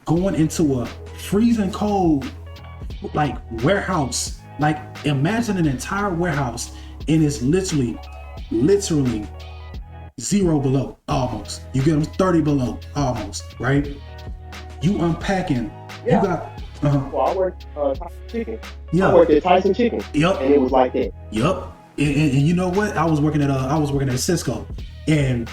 going into a freezing cold, like warehouse, like imagine an entire warehouse and it's literally 0 below almost. You get them 30 below almost, right? You unpacking.
Yeah.
You got.
Well, I worked Tyson Chicken.
Yeah.
I worked at Tyson Chicken.
Yep.
And it was like that.
Yep. And you know what? I was working at Cisco, and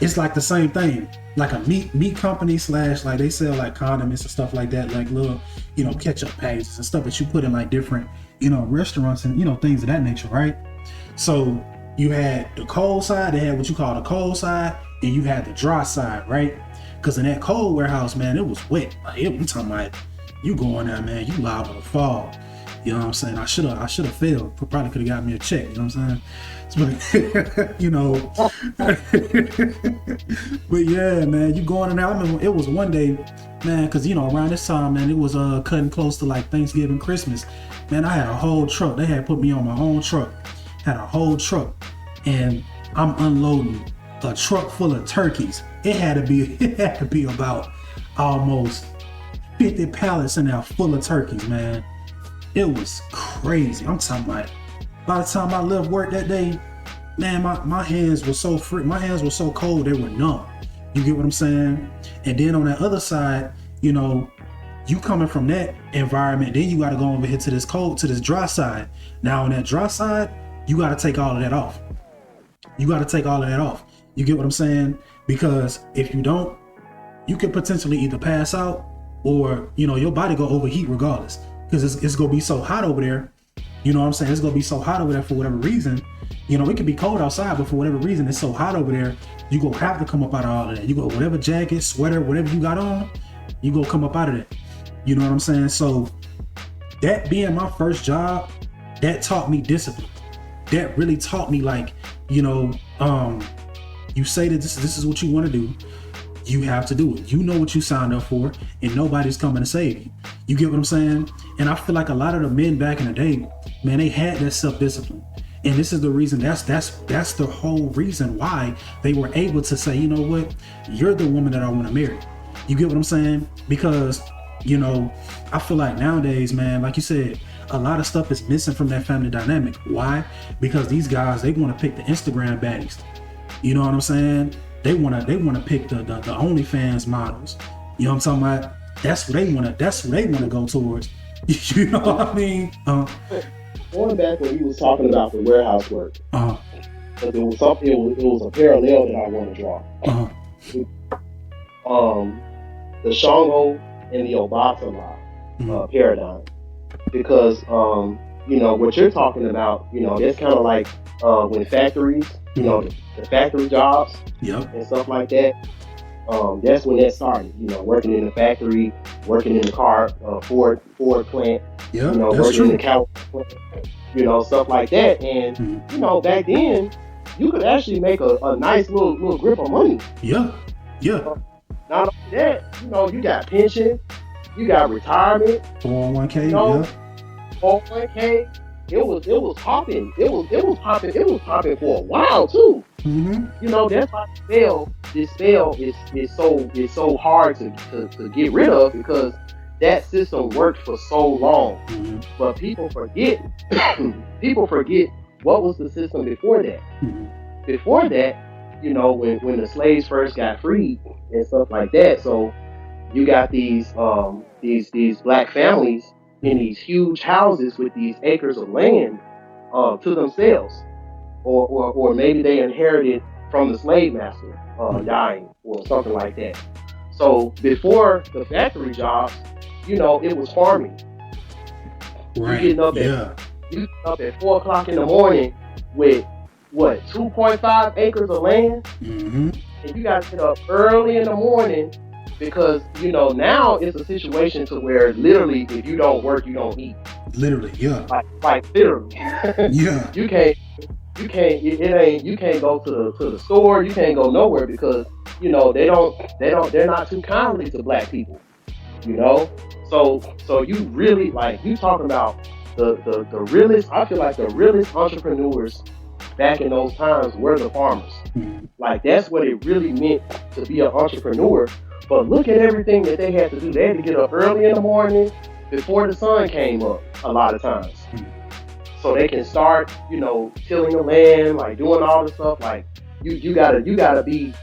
it's like the same thing. Like a meat company / like they sell like condiments and stuff like that, like little, you know, ketchup packages and stuff that you put in like different, you know, restaurants and, you know, things of that nature, right? So you had the cold side, they had what you call the cold side, and you had the dry side, right? Because in that cold warehouse, man, it was wet. Like, I'm talking about you going there, man, you liable to fall. You know what I'm saying? I should have failed. Probably could have got me a check. You know what I'm saying? But, you know. But yeah, man, you going in there. I remember it was one day, man, because, you know, around this time, man, it was cutting close to like Thanksgiving, Christmas. Man, I had a whole truck. They had put me on my own truck. Had a whole truck. And I'm unloading a truck full of turkeys. It had to be about almost 50 pallets in there full of turkeys, man. It was crazy. I'm talking about, by the time I left work that day, man, my hands were so free. My hands were so cold, they were numb. You get what I'm saying? And then on that other side, you know, you coming from that environment, then you got to go over here to this dry side. Now on that dry side, you got to take all of that off. You get what I'm saying? Because if you don't, you could potentially either pass out or, you know, your body go overheat regardless. Because it's going to be so hot over there. You know what I'm saying? It's going to be so hot over there for whatever reason. You know, it could be cold outside, but for whatever reason, it's so hot over there, you going to have to come up out of all of that. You go, whatever jacket, sweater, whatever you got on, you going to come up out of that. You know what I'm saying? So that being my first job, that taught me discipline. That really taught me, like, you know, you say that this is what you want to do. You have to do it. You know what you signed up for, and nobody's coming to save you. You get what I'm saying? And I feel like a lot of the men back in the day, man, they had that self-discipline. And this is the reason, that's the whole reason why they were able to say, you know what, you're the woman that I want to marry. You get what I'm saying? Because, you know, I feel like nowadays, man, like you said, a lot of stuff is missing from that family dynamic. Why? Because these guys, they want to pick the Instagram baddies. You know what I'm saying? They want to pick the OnlyFans models. You know what I'm talking about? That's what they want to go towards. You know what I mean?
Going back when you was talking about the warehouse work, but there was something. It was a parallel that I want to draw. The Shango and the Obata paradigm, because you know what you're talking about. You know, that's kind of like when factories, you know, the factory jobs, and stuff like that. That's when that started. You know, working in the factory, working in the car, Ford plant.
Yeah,
you know, working in the cow plant, you know, stuff like that. And you know, back then, you could actually make a nice little grip of money.
Yeah.
Not only that, you know, you got pension, you got retirement,
401k,
you know, 401k. It was popping. It was popping for a while too.
Mm-hmm.
You know, that's why this spell is so hard to get rid of, because that system worked for so long.
Mm-hmm.
But people forget what was the system before that.
Mm-hmm.
Before that, you know, when the slaves first got freed and stuff like that. So you got these black families in these huge houses with these acres of land to themselves, or maybe they inherited from the slave master dying or something like that. So before the factory jobs, you know, it was farming.
Right.
You getting up at 4 o'clock in the morning with what 2.5 acres of land, and you got to get up early in the morning because you know now it's a situation to where literally if you don't work you don't eat.
Literally, yeah.
Like literally.
Yeah.
You can't. You can't go to the store. You can't go nowhere because you know they're not too kindly to black people. You know, so you really like you talking about the realest. I feel like the realest entrepreneurs back in those times were the farmers. Like that's what it really meant to be an entrepreneur. But look at everything that they had to do. They had to get up early in the morning before the sun came up a lot of times. So they can start, you know, tilling the land, like doing all this stuff. Like you gotta be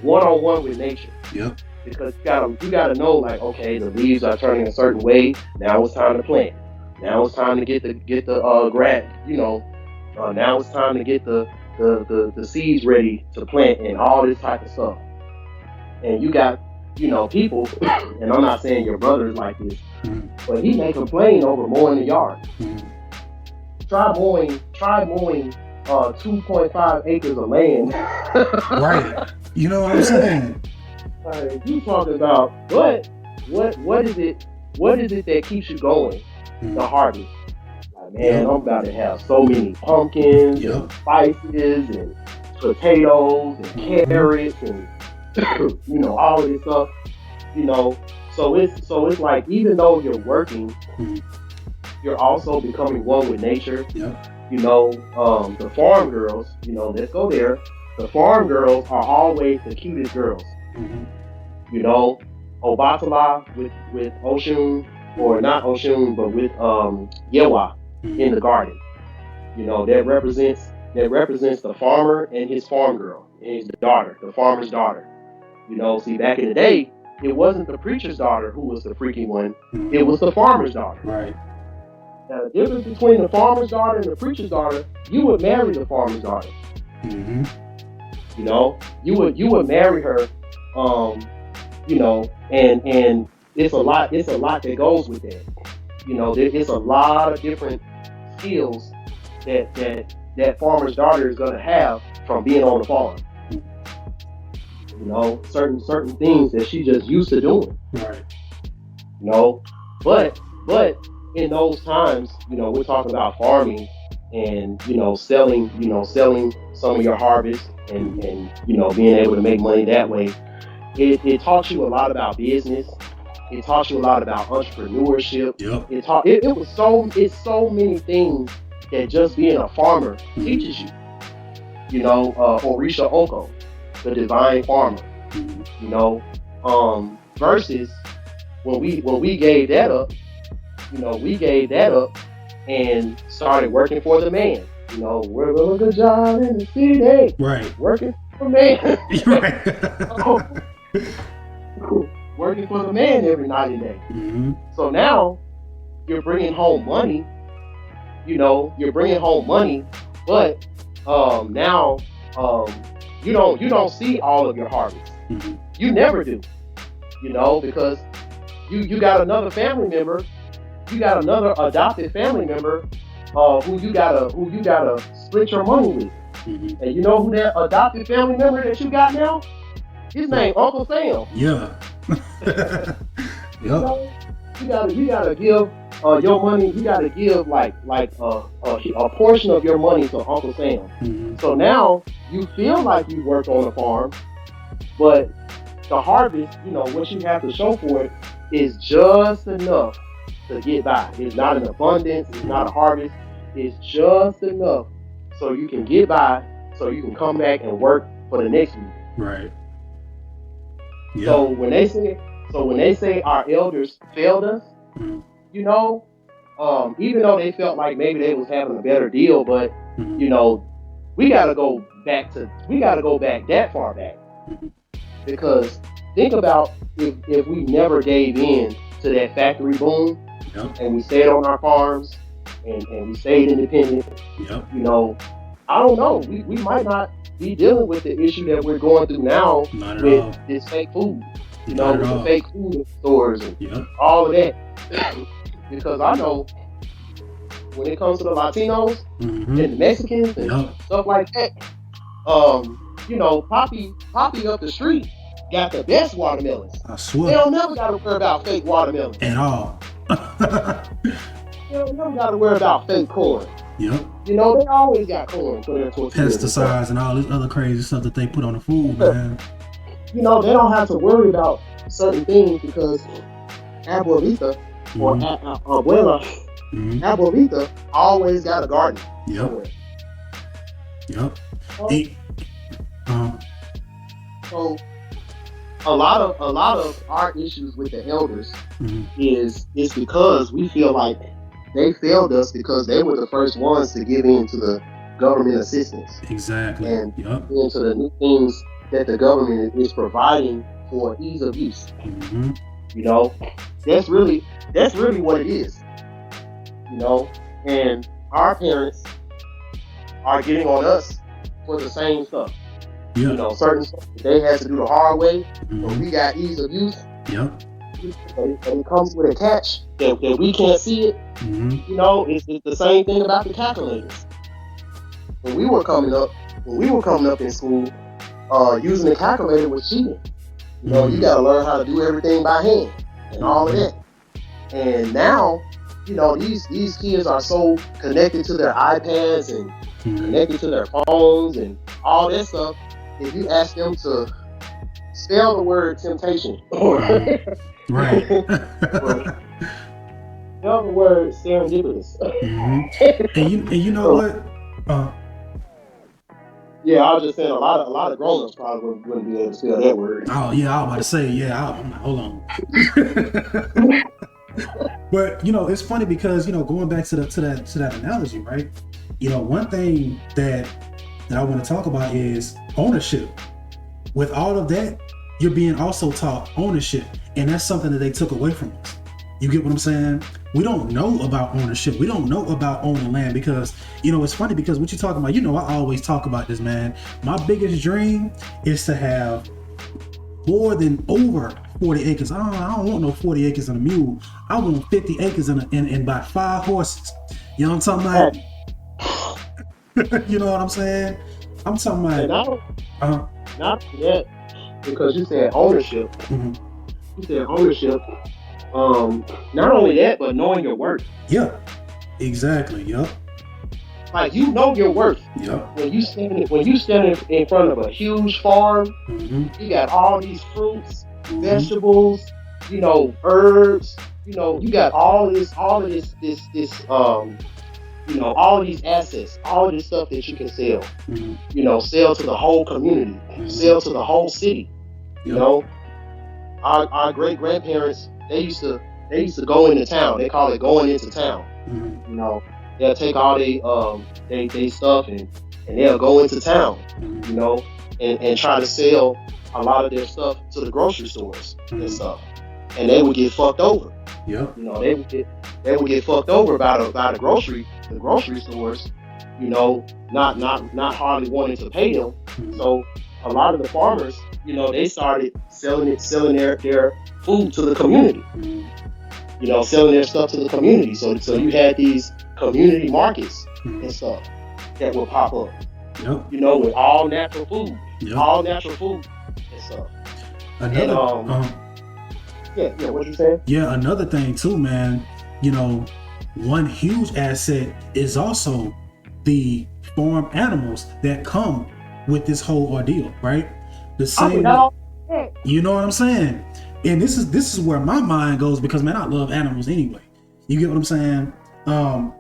one-on-one with nature.
Yep.
Because you gotta know, like, okay, the leaves are turning a certain way. Now it's time to plant. Now it's time to get the grad. You know, now it's time to get the seeds ready to plant and all this type of stuff. And you got, you know, people, and I'm not saying your brother's like this, but he may complain over mowing the yard. Try mowing 2.5 acres of land.
Right. You know what I'm saying?
You talking about what is it that keeps you going? The harvest. Like, man, I'm about to have so many pumpkins and spices and potatoes and carrots and you know all of this stuff. You know, so it's like even though you're working, you're also becoming one with nature. You know, the farm girls. You know, let's go there. The farm girls are always the cutest girls. You know, Obatala with Oshun, or not Oshun, but with Yewa in the garden. You know, that represents the farmer and his farm girl and his daughter, the farmer's daughter. You know, see, back in the day, it wasn't the preacher's daughter who was the freaky one; it was the farmer's daughter.
Right.
Now, the difference between the farmer's daughter and the preacher's daughter, you would marry the farmer's daughter. You know, you would marry her. You know, and it's a lot that goes with that. You know, it's a lot of different skills that farmer's daughter is gonna have from being on the farm. You know, certain things that she just used to doing.
Right.
You know, but in those times, you know, we're talking about farming and selling some of your harvest and you know being able to make money that way. It taught you a lot about business. It taught you a lot about entrepreneurship.
Yep.
It's so many things that just being a farmer teaches you. You know, Orisha Oko, the divine farmer. You know, versus when we gave that up, you know, we gave that up and started working for the man. You know, we're doing a good job in the city.
Right.
Working for the man.
Right.
Working for the man every night and day. So now you're bringing home money. You know, you're bringing home money, but now you don't see all of your harvest. You never do. You know, because you got another family member, you got another adopted family member who you gotta split your money with. And you know who that adopted family member that you got now? His name Uncle Sam.
Yeah.
You know, you gotta give your money. You gotta give like a portion of your money to Uncle Sam. So now you feel like you work on a farm, but the harvest, you know, what you have to show for it is just enough to get by. It's not an abundance. It's not a harvest. It's just enough so you can get by, so you can come back and work for the next week.
Right. Yeah.
So when they say our elders failed us, you know, even though they felt like maybe they was having a better deal, but you know, we gotta go back that far back. Because think about if we never gave in to that factory boom, and we stayed on our farms and we stayed independent, you know, I don't know. We might not be dealing with the issue that we're going through now
Not at
with
all.
this fake food.
Not at
With the
all.
fake food in stores and
Yep.
all of that. Because I know when it comes to the Latinos
Mm-hmm.
and the Mexicans and
Yep.
stuff like that, Poppy up the street got the best watermelons.
I
They
swear.
don't never got to worry about fake watermelons.
At all.
They don't never got to worry about fake corn.
Yep.
They always got corn for their tortillas.
Pesticides and all this other crazy stuff that they put on the food, man.
They don't have to worry about certain things because Abuelita or Abuela, Abuelita always got a garden.
Yep.
Somewhere.
Yep.
So a lot of our issues with the elders is because we feel like they failed us because they were the first ones to give in to the government assistance.
Exactly.
And
yep.
into the new things that the government is providing for ease of use.
Mm-hmm.
That's really what it is. And our parents are getting on us for the same stuff.
Yep.
Certain stuff that they had to do the hard way, but
Mm-hmm.
we got ease of use.
Yep.
And it comes with a catch that we can't see it.
Mm-hmm.
It's the same thing about the calculators. When we were coming up in school, using the calculator was cheating. You got to learn how to do everything by hand and all of that. And now, these kids are so connected to their iPads and connected to their phones and all that stuff. If you ask them to spell the word temptation,
right,
spell the word serendipitous.
And you know what?
Yeah, I was just saying a lot of grown-ups probably wouldn't be able to spell that word.
Oh yeah, I was about to say hold on. But it's funny because going back to that analogy, right? One thing that I want to talk about is ownership. With all of that, you're being also taught ownership, and that's something that they took away from us. You get what I'm saying? We don't know about ownership. We don't know about owning land because, it's funny because what you're talking about, I always talk about this, man. My biggest dream is to have more than over 40 acres. I don't want no 40 acres and a mule. I want 50 acres and about 5 horses. You know what I'm talking about? You know what I'm saying? I'm talking about...
Not yet, because you said ownership.
Mm-hmm.
You said ownership. Not only that, but knowing your worth.
Yeah, exactly. Yep.
Like you know your worth.
Yep.
When you stand in front of a huge farm, you got all these fruits, vegetables, herbs. You got all of this, all of these assets, all of this stuff that you can sell. Sell to the whole community, sell to the whole city. Our great grandparents, they used to go into town. They call it going into town. They'll take all they stuff and they'll go into town. And try to sell a lot of their stuff to the grocery stores and stuff. And they would get fucked over.
Yep.
They would get fucked over by the grocery stores. Not hardly wanting to pay them. So a lot of the farmers, they started selling their food to the community. Selling their stuff to the community. So you had these community markets and stuff that would pop up.
Yep.
With all natural food.
Yep.
All natural food and stuff. What you saying?
Yeah, another thing too, man. One huge asset is also the farm animals that come with this whole ordeal, right? The same. You know what I'm saying? And this is where my mind goes because, man, I love animals anyway. You get what I'm saying? A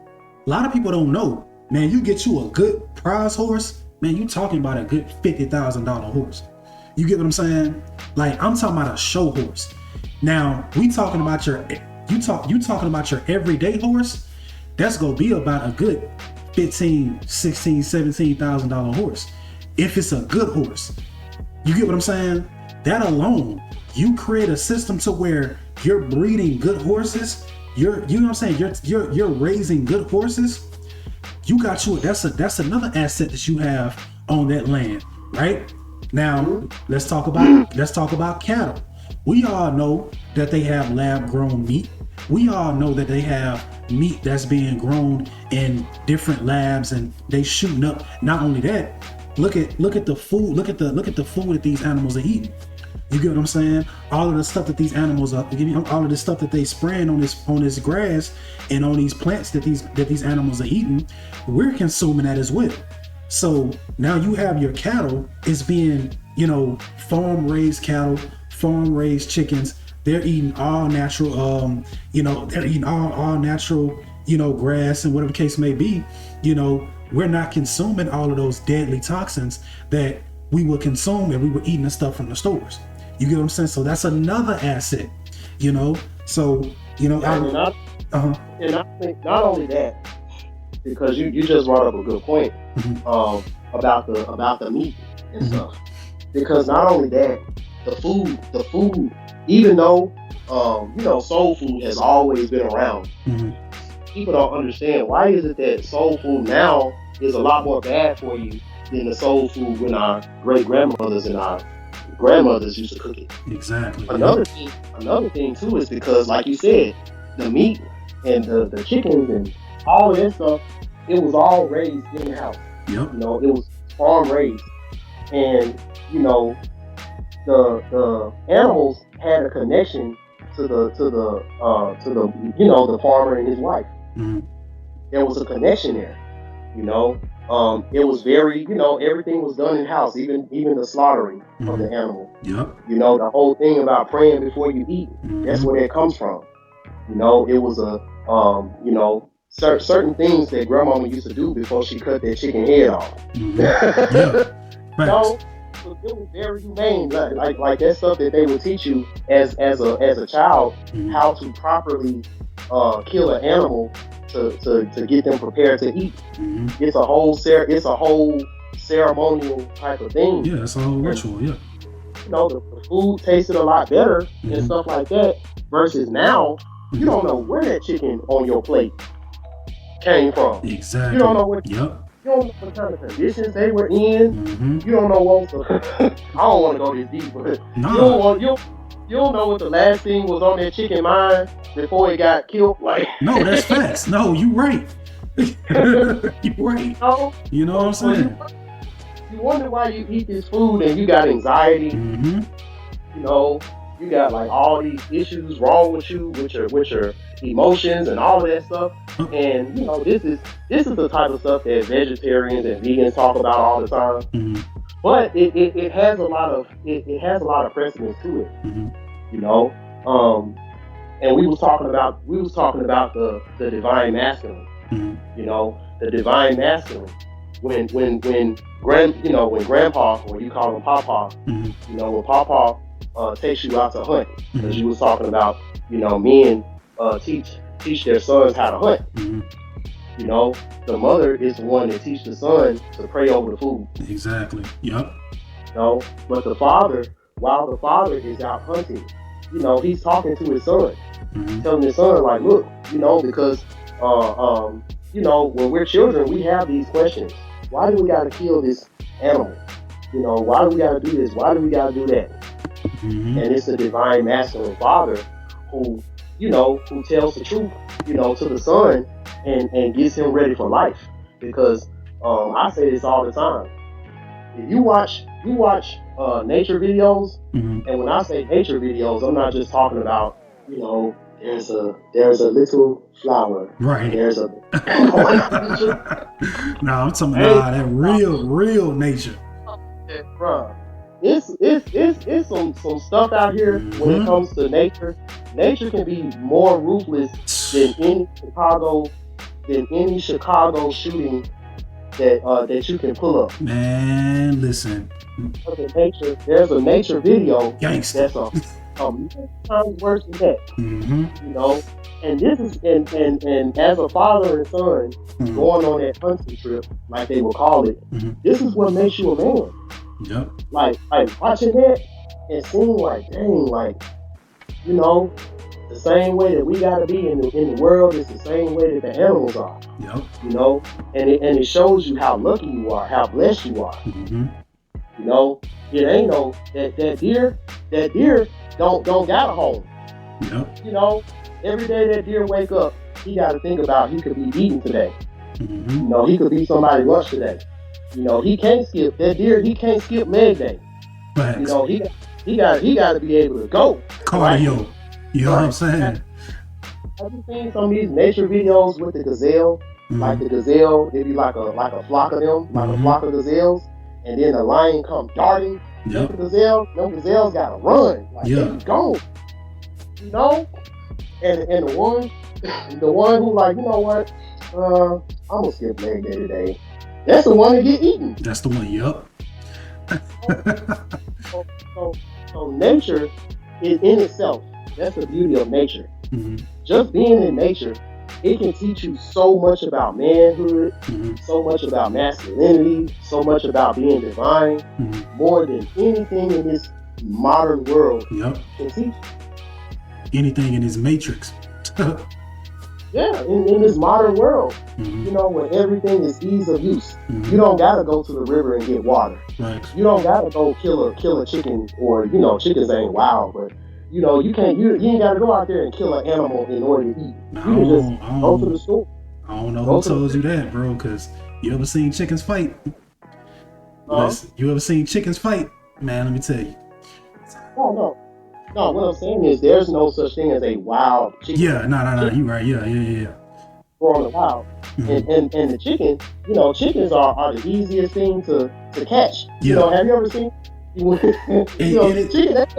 lot of people don't know, man. You get you a good prize horse, man. You talking about a good $50,000 horse. You get what I'm saying? Like I'm talking about a show horse. Now we talking about you talking about your everyday horse. That's gonna be about a good $15,000, $16,000, $17,000 horse. If it's a good horse, you get what I'm saying? That alone, you create a system to where you're breeding good horses. You know what I'm saying? You're raising good horses you got you. That's another asset that you have on that land, right? Now let's talk about cattle. We all know that they have lab grown meat. We all know that they have meat that's being grown in different labs and they shooting up. Not only that, look at the food. Look at the food that these animals are eating. You get what I'm saying? All of the stuff that these animals are, all of the stuff that they spraying on this grass and on these plants that these animals are eating, we're consuming that as well. So now you have your cattle is being, farm raised cattle, farm raised chickens. They're eating all natural, they're eating all natural, grass and whatever the case may be. We're not consuming all of those deadly toxins that we would consume if we were eating the stuff from the stores. You get what I'm saying? So that's another asset, So,
And I think not only that, because you just brought up a good point about the meat and stuff. Because not only that, the food, even though soul food has always been around, people don't understand why is it that soul food now is a lot more bad for you than the soul food when our great grandmothers and our grandmothers used to cook it.
Exactly.
Another thing too is because, like you said, the meat and the chickens and all of that stuff, it was all raised in the house.
Yep.
It was farm raised, and the animals had a connection to the farmer and his wife. There was a connection there. It was very, everything was done in house, even the slaughtering of the animal.
Yep.
The whole thing about praying before you eat, that's where that comes from. It was certain things that grandmama used to do before she cut that chicken head off.
Yeah. Right.
It was very humane, like that stuff that they would teach you as a child, how to properly kill an animal to get them prepared to eat. It's a whole ceremonial type of thing.
Yeah, it's a whole ritual. Yeah.
The food tasted a lot better and stuff like that. Versus now, you don't know where that chicken on your plate came from.
Exactly.
You don't know what.
Yep.
You don't know what kind of conditions they were in. You don't know what. I don't want to go this deep, but you don't know what the last thing was on that chicken mind before it got killed. Like,
no, that's facts. No, you right. You right. You know what I'm saying?
You wonder why you eat this food and you got anxiety. You got like all these issues wrong with you, with your emotions and all of that stuff. And this is the type of stuff that vegetarians and vegans talk about all the time. But it has a lot of precedence to it. And we was talking about the divine masculine. The divine masculine. When grandpa, or you call him papa, when papa takes you out to hunt, because you was talking about, men teach their sons how to hunt. The mother is the one that teach the son to pray over the food.
Exactly. Yep.
But the father, while the father is out hunting, he's talking to his son, telling his son, like, look, because when we're children, we have these questions. Why do we gotta kill this animal? Why do we gotta do this? Why do we gotta do that? And it's the divine masculine father who tells the truth, to the son and gets him ready for life. Because I say this all the time. If you watch nature videos, and when I say nature videos, I'm not just talking about, there's a little flower.
Right.
There's a
No, I'm talking about that real nature.
Bruh. It's some stuff out here when it comes to nature. Nature can be more ruthless than any Chicago shooting that you can pull up.
Man, listen.
There's a nature video
Gangster.
that's a million times worse than that. And this is and as a father and son going on that hunting trip, like they will call it, this is what makes you a man.
Yep.
Like watching that and seeing like, dang, like, the same way that we gotta be in the world is the same way that the animals are.
Yep.
You know, and it shows you how lucky you are, how blessed you are.
Mm-hmm.
You know, it ain't no that deer don't got a home.
Yep.
You know, every day that deer wake up, he got to think about he could be eaten today.
Mm-hmm.
You know, he could be somebody's lunch today. You know, he can't skip that deer. He can't skip leg day.
Facts.
You know, he got to be able to go.
Cardio.
Right?
You know what I'm saying?
Have you seen some of these nature videos with the gazelle?
Mm-hmm.
Like the gazelle, it'd be like a flock of them, like a flock of gazelles, and then the lion come darting.
Yep.
The gazelle, them gazelles gotta run. Like they be gone. You know? And the one who like, you know what? I'm gonna skip leg day today. That's the one that get eaten.
That's the one, yep.
So nature is in itself. That's the beauty of nature.
Mm-hmm.
Just being in nature, it can teach you so much about manhood, so much about masculinity, so much about being divine, more than anything in this modern world can teach.
Anything in this matrix.
Yeah, in this modern world, you know, where everything is ease of use. You don't gotta go to the river and get water.
Right.
You don't gotta go kill a chicken, or you know, chickens ain't wild, but you know, you ain't gotta go out there and kill an animal in order to eat. You can just go to the store.
I don't know who told you that, bro, because you ever seen chickens fight? You ever seen chickens fight? Man, let me tell you.
No, what I'm saying is there's no such thing as a wild chicken.
Yeah, no, you right. Yeah.
Or on the wild. And the chicken, you know, chickens are the easiest thing to catch.
Yeah.
You know, have you ever seen chicken that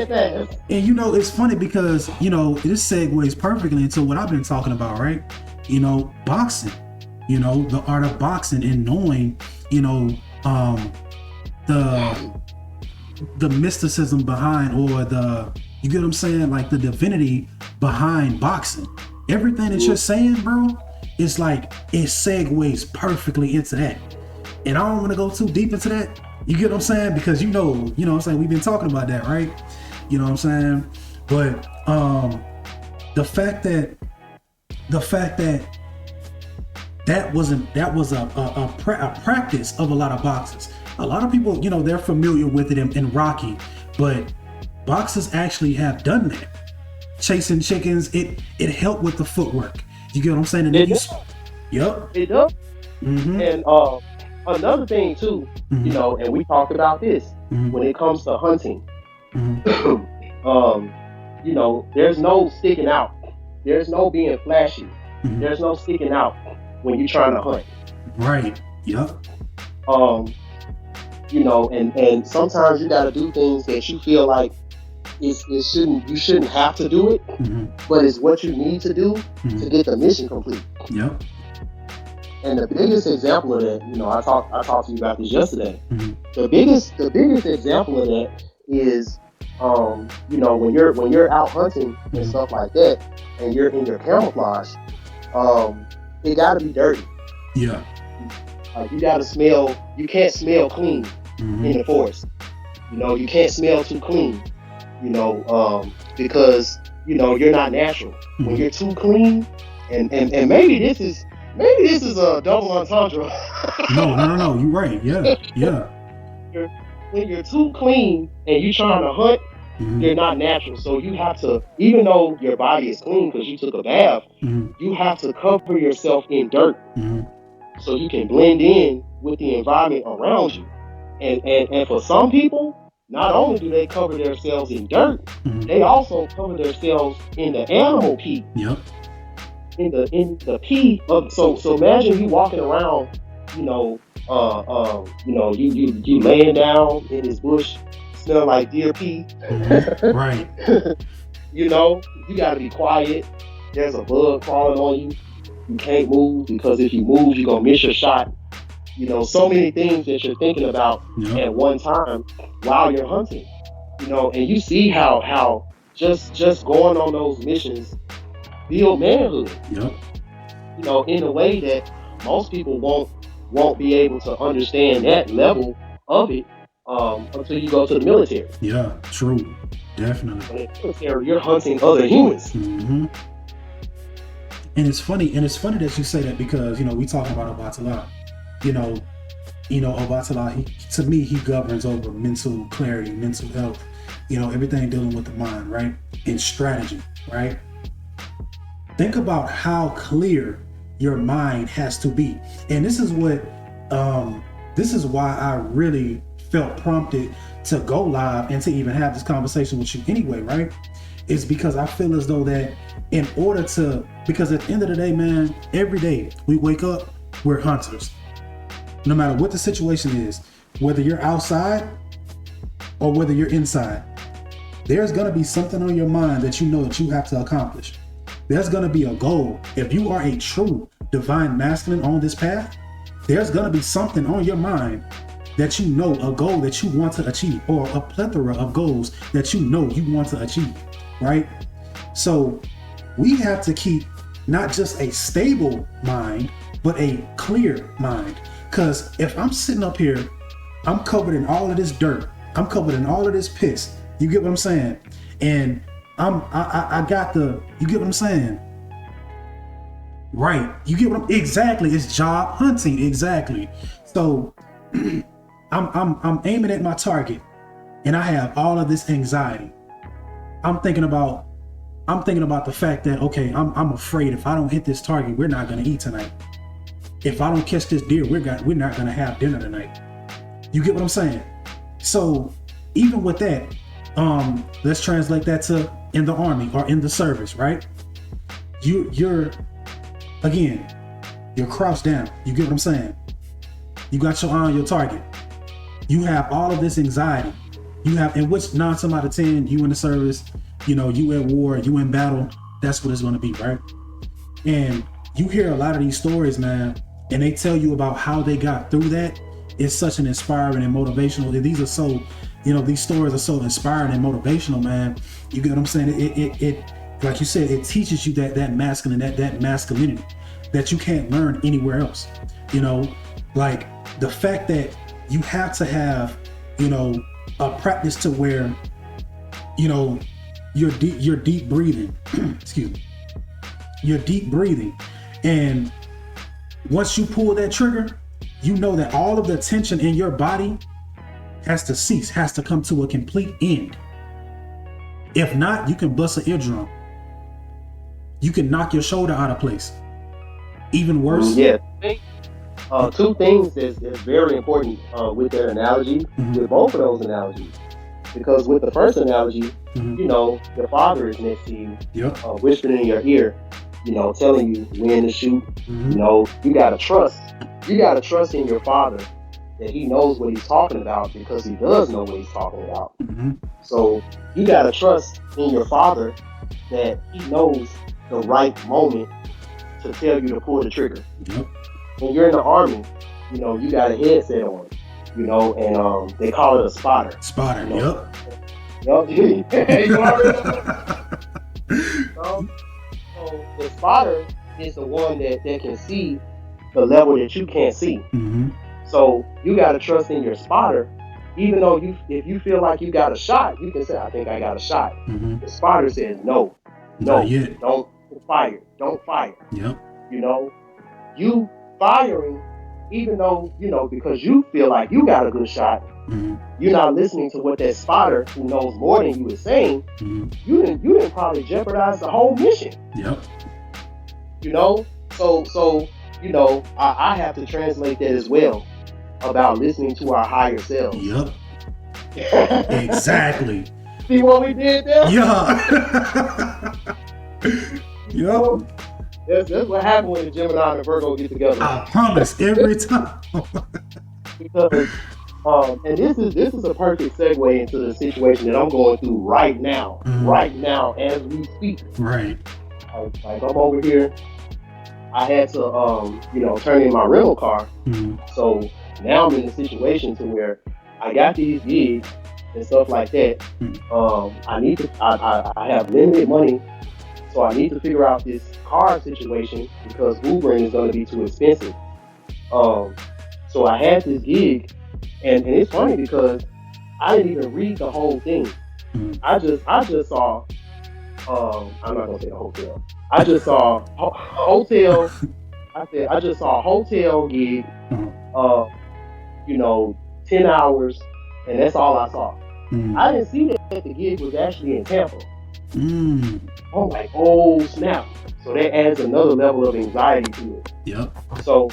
fast?
And you know, it's funny because, you know, this segues perfectly into what I've been talking about, right? You know, boxing. You know, the art of boxing and knowing, you know, the mysticism behind, or you get what I'm saying, like the divinity behind boxing. Everything that you're saying, bro, it's like it segues perfectly into that. And I don't want to go too deep into that. You get what I'm saying? Because you know what I'm saying, we've been talking about that, right? You know what I'm saying? But the fact that was a practice of a lot of boxers. A lot of people, you know, they're familiar with it in Rocky, but boxers actually have done that. Chasing chickens, it helped with the footwork. You get what I'm saying? And
It
does.
And another thing too, you know, and we talked about this when it comes to hunting. You know, there's no sticking out. There's no being flashy. There's no sticking out when you're trying to hunt.
Right. Yep.
You know, and sometimes you got to do things that you feel like you shouldn't have to do it, but it's what you need to do to get the mission complete.
Yep.
And the biggest example of that, you know, I talked to you about this yesterday. The biggest example of that is, you know, when you're out hunting and stuff like that, and you're in your camouflage, it got to be dirty.
Yeah.
Like you can't smell clean in the forest. You know, you can't smell too clean. You know, because you know you're not natural. When you're too clean, and maybe this is a double entendre.
No. You're right. Yeah.
When you're too clean and you're trying to hunt, you're not natural. So you have to, even though your body is clean because you took a bath, you have to cover yourself in dirt so you can blend in with the environment around you. And for some people, not only do they cover themselves in dirt, they also cover themselves in the animal pee.
Yep.
In the pee of so imagine you walking around, you laying down in this bush, smell like deer pee.
Right.
You know, you gotta be quiet. There's a bug crawling on you. You can't move because if you move, you're gonna miss your shot. You know, so many things that you're thinking about at one time while you're hunting. You know, and you see how just going on those missions build manhood.
Yep.
You know, in a way that most people won't be able to understand that level of it until you go to the military.
Yeah, true. Definitely.
When in the military, you're hunting other humans.
Hmm. And it's funny that you say that because, we talking about Obatala. You know, Obatala, to me, he governs over mental clarity, mental health, everything dealing with the mind, right? And strategy, right? Think about how clear your mind has to be. And this is why I really felt prompted to go live and to even have this conversation with you anyway, right? It's because I feel as though that because at the end of the day, man, every day we wake up, we're hunters. No matter what the situation is, whether you're outside or whether you're inside, there's going to be something on your mind that you know that you have to accomplish. There's going to be a goal. If you are a true divine masculine on this path, there's going to be something on your mind that you know, a goal that you want to achieve, or a plethora of goals that you know you want to achieve, right? So we have to keep not just a stable mind, but a clear mind. Because if I'm sitting up here, I'm covered in all of this dirt, I'm covered in all of this piss, you get what I'm saying? And I got you get what I'm saying? Right. You get what I'm, exactly. It's job hunting. Exactly. So I'm aiming at my target and I have all of this anxiety. I'm thinking about the fact that, okay, I'm afraid if I don't hit this target, we're not going to eat tonight. If I don't catch this deer, we're not going to have dinner tonight. You get what I'm saying? So even with that, let's translate that to in the army or in the service, right? You're crouched down. You get what I'm saying? You got your eye on your target. You have all of this anxiety. You have, in which 9 times out of 10, you in the service, you at war, you in battle, that's what it's going to be, right? And you hear a lot of these stories, man, and they tell you about how they got through that. It's such an inspiring and motivational. These are so, these stories are so inspiring and motivational, man. You get what I'm saying? It like you said, it teaches you that masculine, that masculinity that you can't learn anywhere else. Like the fact that you have to have, a practice to where, you're deep breathing. Excuse me. You're deep breathing. And once you pull that trigger, you know that all of the tension in your body has to cease, has to come to a complete end. If not, you can bust an eardrum. You can knock your shoulder out of place. Even worse.
Yeah. Two things that's very important with that analogy, with both of those analogies. Because with the first analogy, your father is next to you, whispering in your ear, telling you when to shoot. You gotta trust. You gotta trust in your father that he knows what he's talking about, because he does know what he's talking about. So you gotta trust in your father that he knows the right moment to tell you to pull the trigger. When you're in the army, you got a headset on, and they call it a spotter.
Spotter,
Yep. You already know. So the spotter is the one that can see the level that you can't see. So you got to trust in your spotter, even though if you feel like you got a shot, you can say, I think I got a shot. The spotter says, no, don't fire.
Yep.
You firing, even though, because you feel like you got a good shot, you're not listening to what that spotter, who knows more than you, is saying. You didn't probably jeopardize the whole mission.
Yep.
So I have to translate that as well, about listening to our higher selves.
Yep. Exactly.
See what we did there?
Yeah. Yep.
That's what happened when the Gemini and Virgo get together.
I promise, every time.
Because and this is a perfect segue into the situation that I'm going through right now as we speak.
Right.
Like I'm over here. I had to turn in my rental car. So now I'm in a situation to where I got these gigs and stuff like that. I have limited money, so I need to figure out this car situation because Ubering is going to be too expensive. So I had this gig, and it's funny because I didn't even read the whole thing. I just saw. I'm not gonna say the hotel. I just saw hotel. I just saw hotel gig. Uh, 10 hours, and that's all I saw. I didn't see that the gig was actually in Tampa. I'm like, oh snap! So that adds another level of anxiety to it.
Yep.
So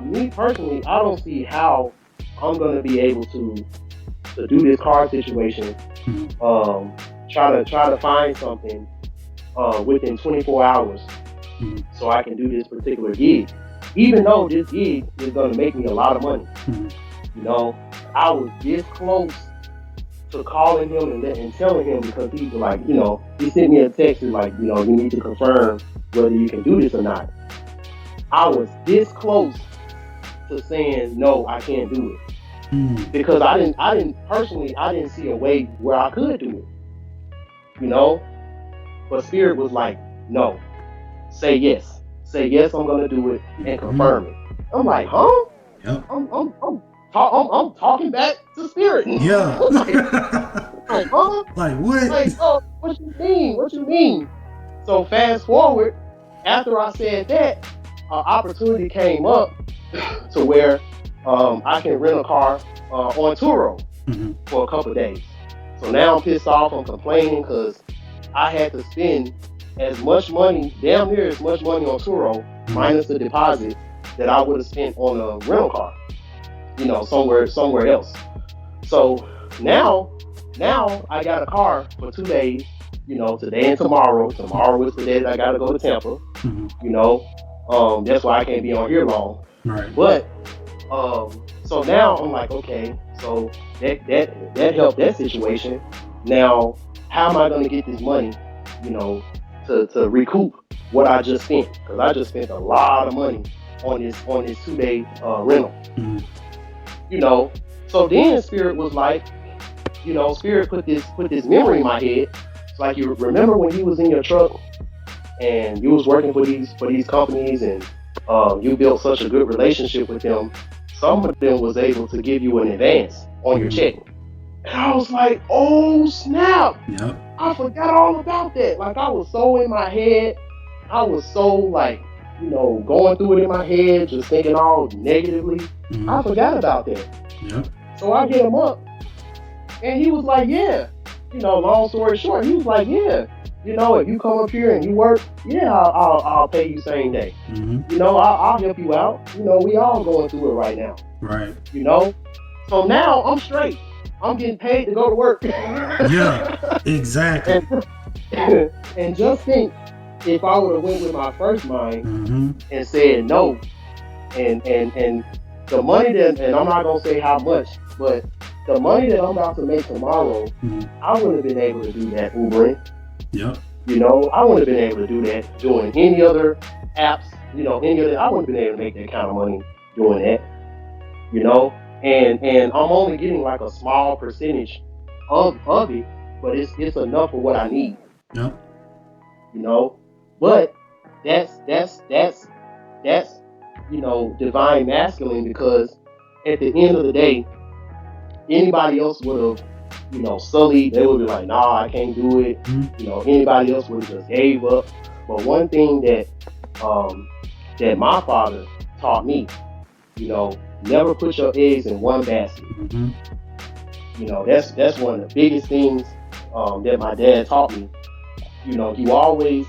me personally, I don't see how I'm gonna be able to do this car situation. Try to find something within 24 hours so I can do this particular gig. Even though this gig is gonna make me a lot of money. I was this close to calling him and telling him, because he was like, he sent me a text like, you need to confirm whether you can do this or not. I was this close to saying no, I can't do it, because I didn't see a way where I could do it, but Spirit was like, no, say yes, I'm gonna do it and confirm it. I'm like, huh?
Yep.
I'm talking back to Spirit.
Yeah.
like, huh?
Like what?
Like, oh, what you mean? What you mean? So fast forward, after I said that, an opportunity came up to where I can rent a car on Turo for a couple of days. So now I'm pissed off. I'm complaining because I had to spend as much money, damn near as much money on Turo, minus the deposit, that I would have spent on a rental car. Somewhere else. So now I got a car for 2 days, today and tomorrow. Tomorrow is the day that I gotta go to Tampa. That's why I can't be on here long.
Right.
But so now I'm like, okay, so that helped that situation. Now, how am I gonna get this money, to recoup what I just spent? Because I just spent a lot of money on this 2-day rental. So then Spirit was like, Spirit put this memory in my head. It's like, you remember when you was in your truck and you was working for these companies, and you built such a good relationship with them. Some of them was able to give you an advance on your check. And I was like, oh snap!
Yep.
I forgot all about that. Like, I was so in my head. I was so like, going through it in my head, just thinking all negatively. I forgot about that.
Yep.
So I hit him up, and he was like, yeah. Long story short, he was like, yeah. If you come up here and you work, yeah, I'll pay you same day. I'll help you out. We all going through it right now.
Right.
So now I'm straight. I'm getting paid to go to work.
Yeah, exactly.
And just think, if I would have went with my first mind and said no, and the money that, and I'm not gonna say how much, but the money that I'm about to make tomorrow, I wouldn't have been able to do that Ubering.
Yep.
I wouldn't have been able to do that doing any other apps. I wouldn't have been able to make that kind of money doing that. And I'm only getting like a small percentage of it, but it's enough for what I need.
Yep.
But that's divine masculine, because at the end of the day, anybody else would have, sullied. They would be like, nah, I can't do it. Anybody else would have just gave up. But one thing that that my father taught me, never put your eggs in one basket. That's one of the biggest things that my dad taught me. You always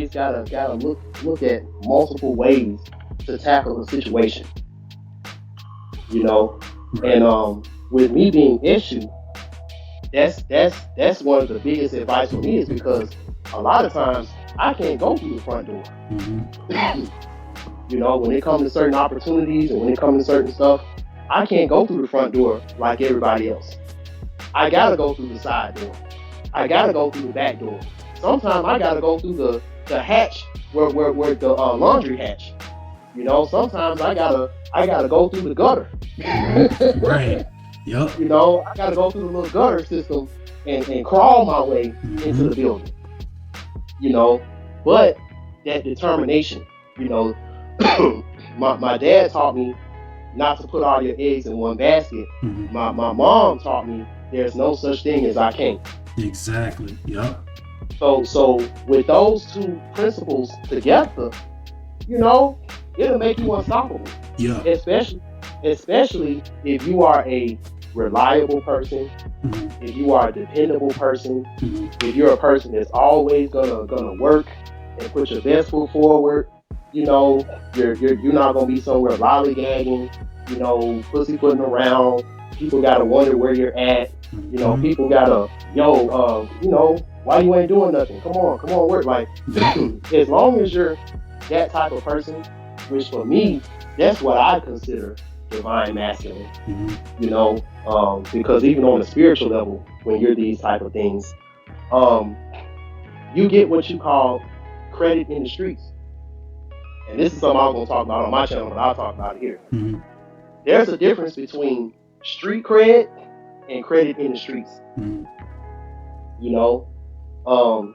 gotta look at multiple ways to tackle a situation. And with me being issue, that's one of the biggest advice for me, is because a lot of times I can't go through the front door. When it comes to certain opportunities and when it comes to certain stuff, I can't go through the front door like everybody else. I gotta go through the side door. I gotta go through the back door. Sometimes I gotta go through the hatch where the laundry hatch. Sometimes I gotta go through the gutter.
Right. Yep.
I gotta go through the little gutter system and crawl my way into the building. But that determination, my dad taught me not to put all your eggs in one basket.
Mm-hmm.
My mom taught me there's no such thing as I can't.
Exactly. Yep.
So with those two principles together, you know, it'll make you unstoppable.
Yeah.
Especially if you are a reliable person,
Mm-hmm.
if you are a dependable person,
Mm-hmm.
if you're a person that's always gonna work and put your best foot forward, you know, you're not gonna be somewhere lollygagging, you know, pussyfooting around. People gotta wonder where you're at. You know,
Mm-hmm.
people gotta, you know, why you ain't doing nothing? Come on, work. Like, as long as you're that type of person, which for me, that's what I consider divine masculine.
Mm-hmm.
You know, because even on a spiritual level, when you're these type of things, um, you get what you call credit in the streets. And this is something I'm gonna talk about on my channel, but I'll talk about it here.
Mm-hmm.
There's a difference between street cred and credit in the streets.
Mm-hmm.
You know,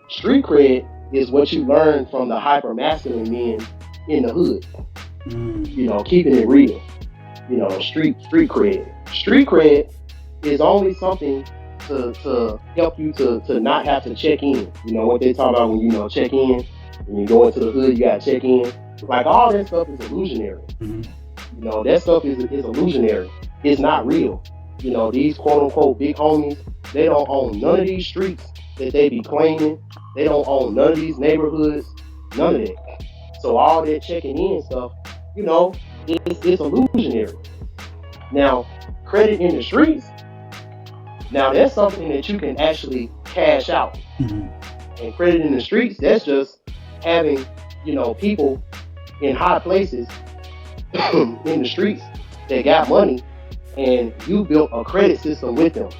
street cred is what you learn from the hyper masculine men in the hood.
Mm-hmm.
You know, keeping it real. You know, street cred. Street cred is only something to help you to not have to check in. You know what they talk about when you check in, when you go into the hood, you gotta check in. Like all that stuff is illusionary.
Mm-hmm.
You know, that stuff is illusionary. It's not real. You know, these quote unquote big homies, they don't own none of these streets that they be claiming. They don't own none of these neighborhoods, none of that. So all that checking in stuff, you know, it's illusionary. Now, credit in the streets, now that's something that you can actually cash out.
Mm-hmm.
And credit in the streets, that's just having, you know, people in high places in the streets that got money, and you built a credit system with them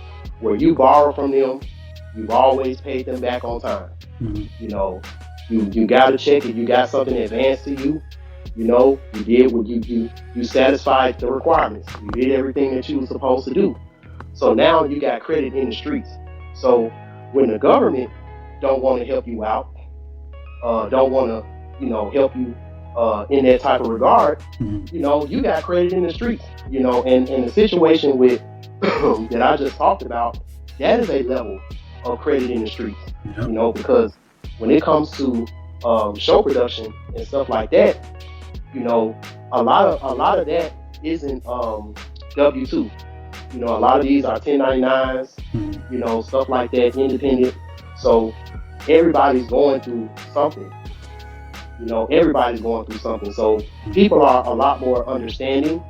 where you borrow from them, you've always paid them back on time.
Mm-hmm.
You know, you got a check and you got something advanced to you. You know, you did what you satisfied the requirements. You did everything that you were supposed to do. So now you got credit in the streets. So when the government don't want to help you out, don't want to, you know, help you in that type of regard,
Mm-hmm.
you know, you got credit in the streets. You know, and the situation with that I just talked about, that is a level of credit in the streets.
Yep.
You know, because when it comes to show production and stuff like that, you know, a lot of that isn't W-2. You know, a lot of these are 1099s,
Mm-hmm.
you know, stuff like that, independent. So everybody's going through something. You know, everybody's going through something. So people are a lot more understanding.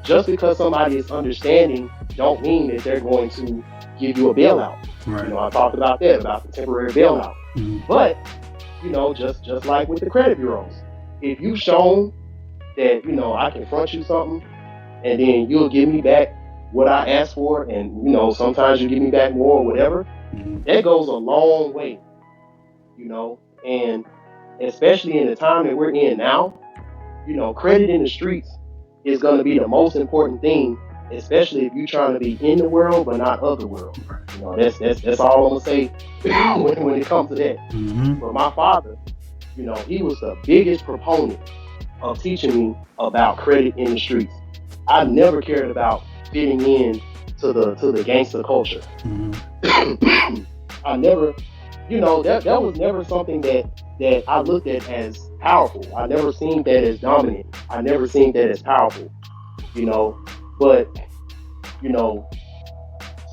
Just because somebody is understanding don't mean that they're going to give you a bailout.
Right.
You know, I talked about that, about the temporary bailout.
Mm-hmm.
But, you know, just like with the credit bureaus, if you've shown that, you know, I can front you something and then you'll give me back what I asked for, and, you know, sometimes you give me back more or whatever,
Mm-hmm.
that goes a long way, you know, and especially in the time that we're in now, you know, credit in the streets is going to be the most important thing, especially if you're trying to be in the world but not of the world. You know, that's all I'm gonna say when it comes to that.
Mm-hmm.
But my father, you know, he was the biggest proponent of teaching me about credit in the streets. I never cared about fitting in to the gangster culture.
Mm-hmm.
I never, you know, that was never something that I looked at as powerful. I never seen that as dominant. I never seen that as powerful, you know. But, you know,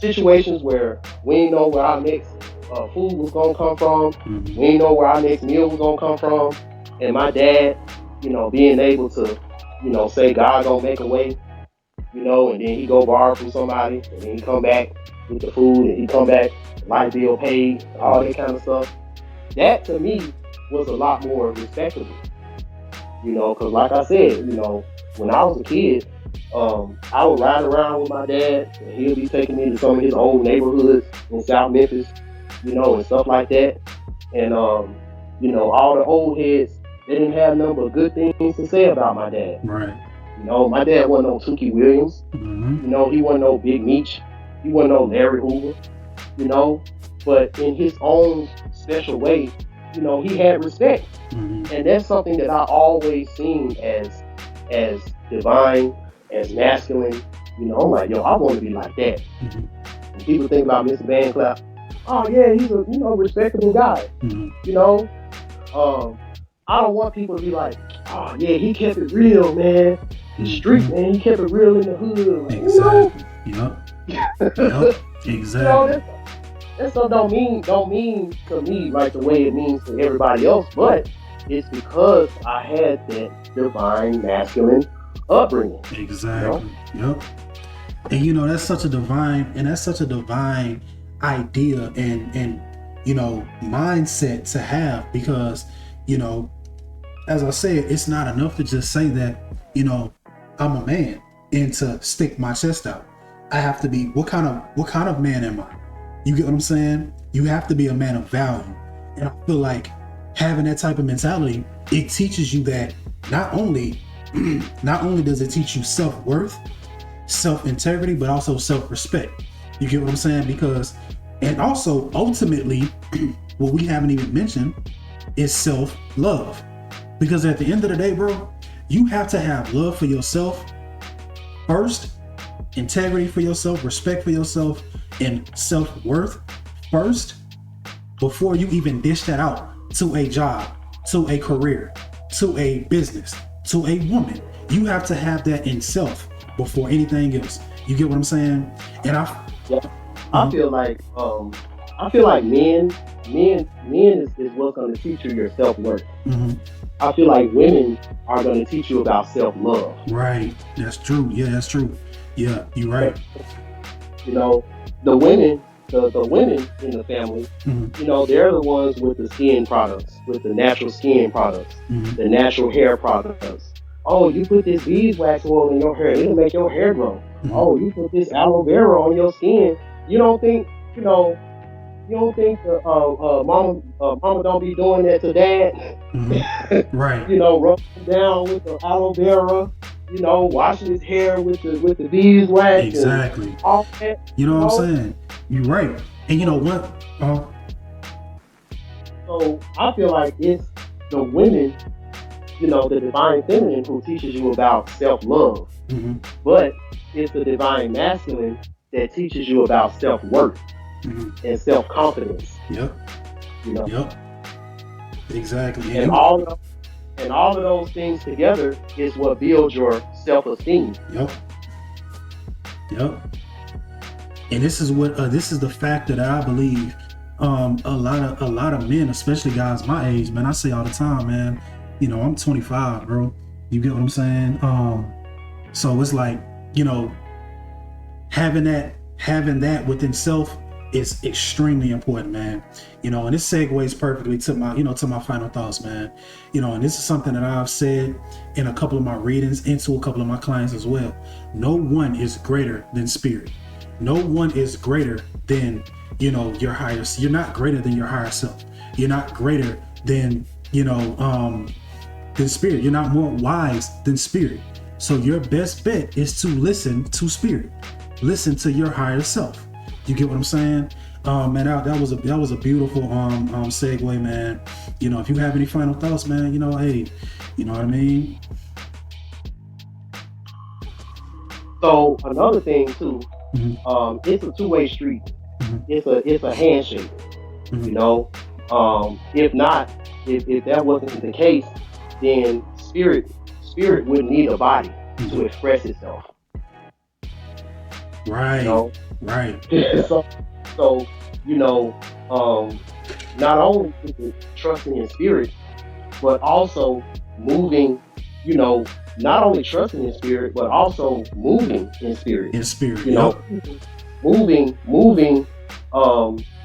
situations where we didn't know where our next food was gonna come from,
Mm-hmm.
we didn't know where our next meal was gonna come from, and my dad, you know, being able to, you know, say God gonna make a way, you know, and then he go borrow from somebody, and then he come back with the food, and he come back, light bill paid, all that kind of stuff. That to me was a lot more respectable, you know, because like I said, you know, when I was a kid, I would ride around with my dad, and he'll be taking me to some of his old neighborhoods in South Memphis, you know, and stuff like that. And you know, all the old heads, they didn't have nothing but good things to say about my dad.
Right.
You know, my dad wasn't no Tookie Williams.
Mm-hmm.
You know, he wasn't no Big Meech. He wasn't no Larry Hoover. You know, but in his own special way, you know, he had respect.
Mm-hmm.
And that's something that I always seen as divine, as masculine. I'm like, yo, I want to be like that.
Mm-hmm.
When people think about Mr. Van Clapp, oh yeah, he's a respectable guy.
Mm-hmm.
Um, I don't want people to be like, oh yeah, he kept it real, man. The street, man, he kept it real in the hood. Like,
Exactly. Yep. Exactly.
That stuff don't mean to me like the way it means to everybody else, but it's because I had that divine masculine upbringing.
Exactly. Yep. And that's such a divine idea and mindset to have, because as I said, it's not enough to just say that I'm a man and to stick my chest out. I have to be, what kind of man am I? You get what I'm saying? You have to be a man of value. And I feel like having that type of mentality, it teaches you that not only does it teach you self-worth, self-integrity, but also self-respect. You get what I'm saying? And also ultimately, what we haven't even mentioned is self-love. Because at the end of the day, bro, you have to have love for yourself first, integrity for yourself, respect for yourself, and self-worth first, before you even dish that out to a job, to a career, to a business, to a woman. You have to have that in self before anything else. You get what I'm saying? And
I feel like men is what's going to teach you your self-worth.
Mm-hmm.
I feel like women are going to teach you about self-love.
Right. That's true. Yeah, that's true. Yeah, you're right.
The women in the family,
Mm-hmm.
they're the ones with the skin products, with the natural skin products,
Mm-hmm.
the natural hair products. Oh, you put this beeswax oil in your hair, it'll make your hair grow.
Mm-hmm.
Oh, you put this aloe vera on your skin. You don't think, mama don't be doing that to dad?
Mm-hmm. Right.
Rubbing down with the aloe vera, washing his hair with the beeswax.
Exactly.
And all that.
You know what I'm saying? You're right. And you know what?
So I feel like it's the women, the divine feminine who teaches you about self-love.
Mm-hmm.
But it's the divine masculine that teaches you about self-worth and self-confidence.
Yep. Yep. Exactly.
And all of those things together is what builds your self-esteem.
Yep. And this is the factor that I believe a lot of men, especially guys my age, man, I say all the time, man, I'm 25, bro. You get what I'm saying? So it's like, having that within self is extremely important, man. And this segues perfectly to my final thoughts, man. And this is something that I've said in a couple of my readings and to a couple of my clients as well. No one is greater than spirit. No one is greater than, your higher. You're not greater than your higher self. You're not greater than, than spirit. You're not more wise than spirit. So your best bet is to listen to spirit. Listen to your higher self. You get what I'm saying? Man, that was a beautiful segue, man. If you have any final thoughts, man, hey, you know what I mean?
So another thing too,
Mm-hmm.
it's a two-way street.
Mm-hmm.
It's a handshake.
Mm-hmm.
If that wasn't the case, then spirit wouldn't need a body to express itself.
Right. Right.
so not only is it trusting in spirit, but also moving, not only trusting in spirit, but also moving in spirit.
In spirit,
moving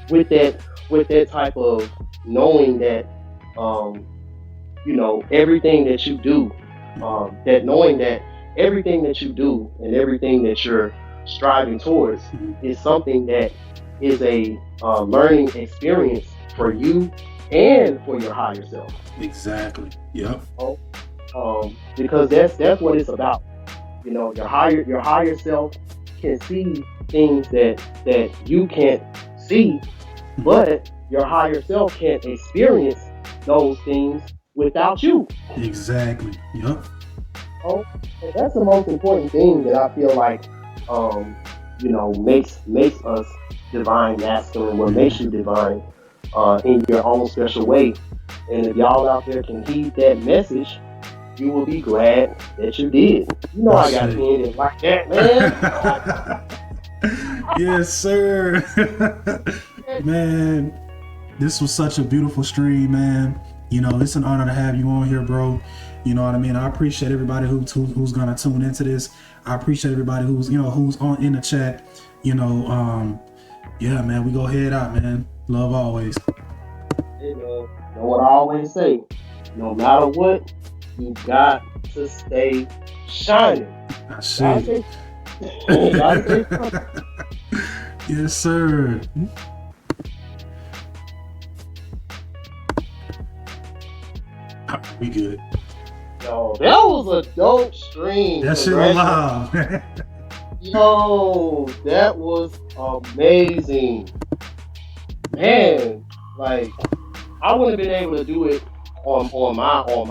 with that type of knowing that everything that you do, that knowing that everything that you do and everything that you're striving towards is something that is a learning experience for you and for your higher self.
Exactly. Yep.
Because that's what it's about. Your higher self can see things that you can't see, but your higher self can't experience those things without you.
Exactly. Yep.
Oh, and that's the most important thing that I feel like, um, makes us divine masculine. What makes you divine, in your own special way. And if y'all out there can heed that message, you will be glad that you did. You know
I
I got
see.
to end it like that, man. You know I
Yes, sir.
got
Man, this was such a beautiful stream, man. You know, it's an honor to have you on here, bro. You know what I mean? I appreciate everybody who's gonna tune into this. I appreciate everybody who's on in the chat. You know, yeah, man, we go head out, man. Love always.
Hey, man, you know what I always say? No matter what, you got to stay shining.
I
Gotta
see.
stay, gotta stay shining.
Yes, sir. We good.
Yo, that was a dope stream.
That shit was live.
Yo, that was amazing. Man, like I wouldn't have been able to do it on my